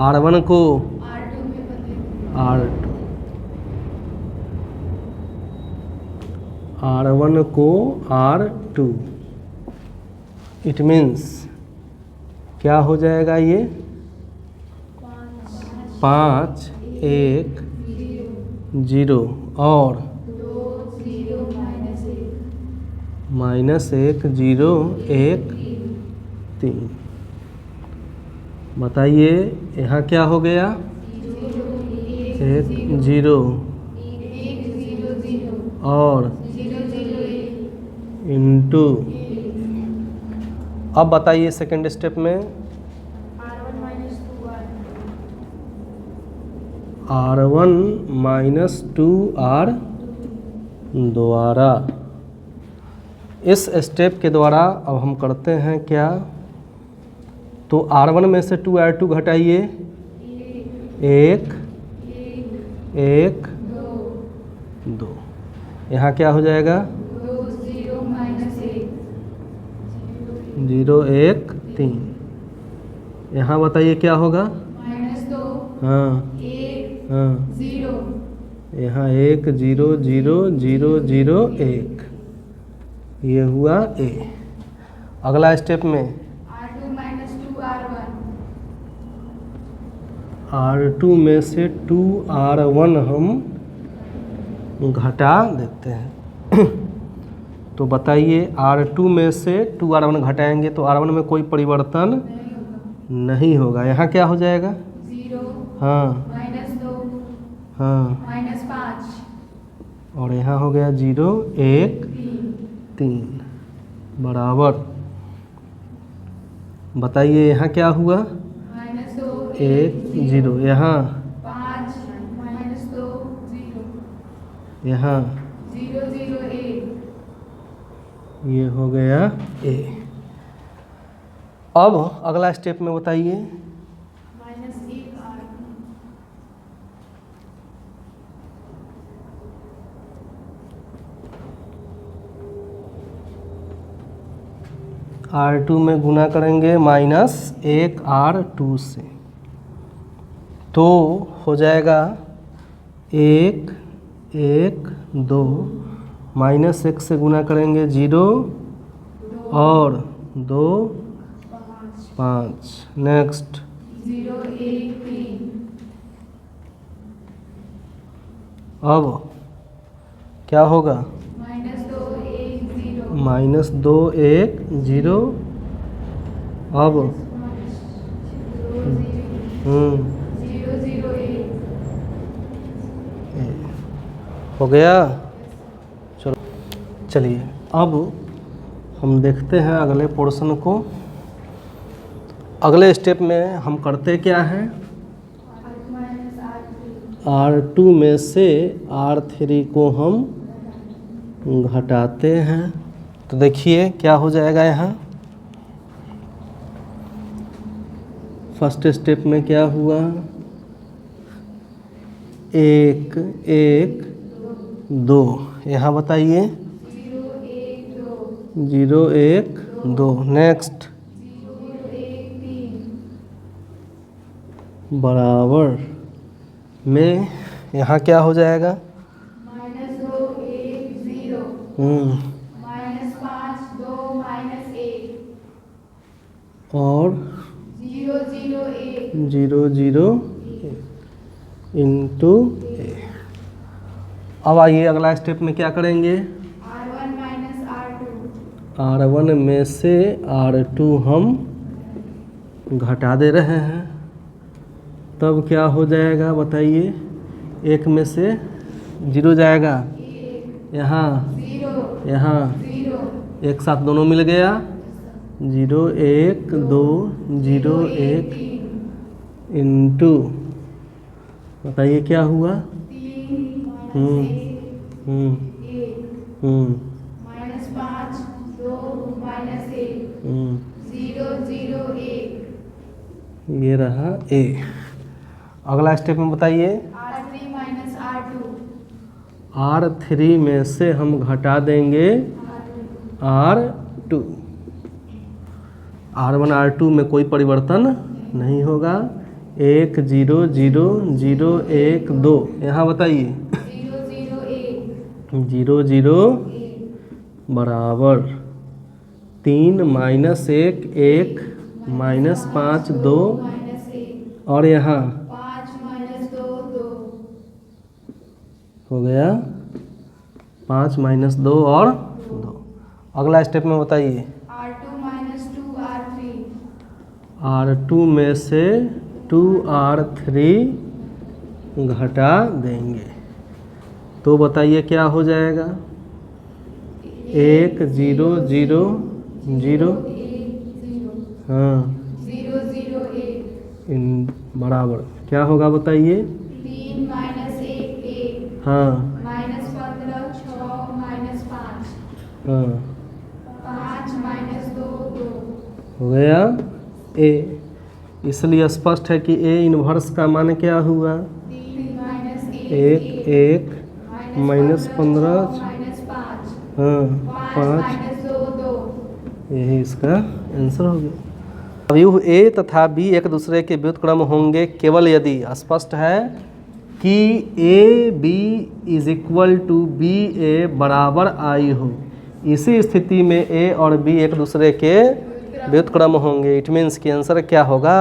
R1 को R2 में बदले R1 को R2। इट मीन्स क्या हो जाएगा ये? 5 1 0 और -1 0 1 3। बताइए यहाँ क्या हो गया? 1 0 और इंटू। अब बताइए सेकंड स्टेप में R1 R1 -2R द्वारा। इस स्टेप के द्वारा अब हम करते हैं क्या? तो R1 में से 2R2 घटाइए। 1 1 2। यहाँ क्या हो जाएगा? 0 1 3। यहाँ बताइए क्या होगा? -2 हाँ 1 हाँ 0 यहाँ 1 0 0 0 0 1, ये हुआ ए। अगला स्टेप में R2 -2 R1 R2 में से 2R1 हम घटा देते हैं। तो बताइए R2 में से 2R1 घटाएंगे तो R1 में कोई परिवर्तन नहीं होगा। यहाँ क्या हो जाएगा? 0 हाँ -2 हाँ -5 और यहाँ हो गया 0 1 3 बराबर। बताइए यहाँ क्या हुआ? -2 1 0। यहाँ 5 -2 0 यहाँ 0 0 1 ये हो गया ए। अब अगला स्टेप में बताइए। -1 R2 R2 में गुना करेंगे -1 R2 से, तो हो जाएगा 1 1 2 -1 से गुना करेंगे 0 और 2 5। नेक्स्ट 0 1 3। अब क्या होगा? -2 1 0। -2 1 0। अब 0 0 1। हो गया। चलो चलिए अब हम देखते हैं अगले पोर्शन को। अगले स्टेप में हम करते क्या हैं? R2 में से R3 को हम घटाते हैं। तो देखिए क्या हो जाएगा यहाँ। फर्स्ट स्टेप में क्या हुआ? 1 1 2। यहाँ बताइए 0 1 2। नेक्स्ट 0 1 3। बराबर में यहाँ क्या हो जाएगा? -2 1 0। -5 2 -1। और 0 0 1। 0 0 इंटू ए। अब आइए अगला स्टेप में क्या करेंगे? R1 R2। R1 में से R2 हम घटा दे रहे हैं। तब क्या हो जाएगा बताइए? 1 में से 0 जाएगा, यहाँ 0 यहाँ 0। एक साथ दोनों मिल गया। 0 1 2 0 1 इंटू बताइए क्या हुआ? 3 हम्म 1 हम्म 1। -5 2 -1। 0 0 1। ये रहा ए। अगला स्टेप में बताइए। R3 R2। R3 में से हम घटा देंगे R2। R1 R2 में कोई परिवर्तन नहीं होगा। 1 0 0 0 1 2। यहाँ बताइए 0 0 1। 0 0 बराबर 3 -1 1 -5 2 -1। और यहाँ 5 -2 2। हो गया 5 -2 और 2। अगला स्टेप में बताइए। R2 2 R3। R2 में से 2 R3 घटा देंगे तो बताइए क्या हो जाएगा? 1 0 0 0। 0 हाँ 0 0 1। इन बराबर क्या होगा बताइए? 3 -1 1। हाँ -15 6 -5। हाँ 5 -2 2। हो गया ए। इसलिए स्पष्ट है कि ए इन्वर्स का मान क्या हुआ? 3 1 1 -15 -5। हाँ 5। 2 2। यही इसका आंसर हो गया। अवयव ए तथा बी एक दूसरे के व्युत्क्रम होंगे केवल यदि स्पष्ट है कि A B is equal to B A बराबर आई हो। इसी स्थिति में ए और बी एक दूसरे के व्युत्क्रम होंगे। इट मीन्स कि आंसर क्या होगा?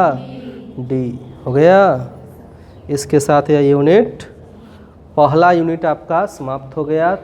डी। हो गया। इसके साथ यह यूनिट पहला यूनिट आपका समाप्त हो गया।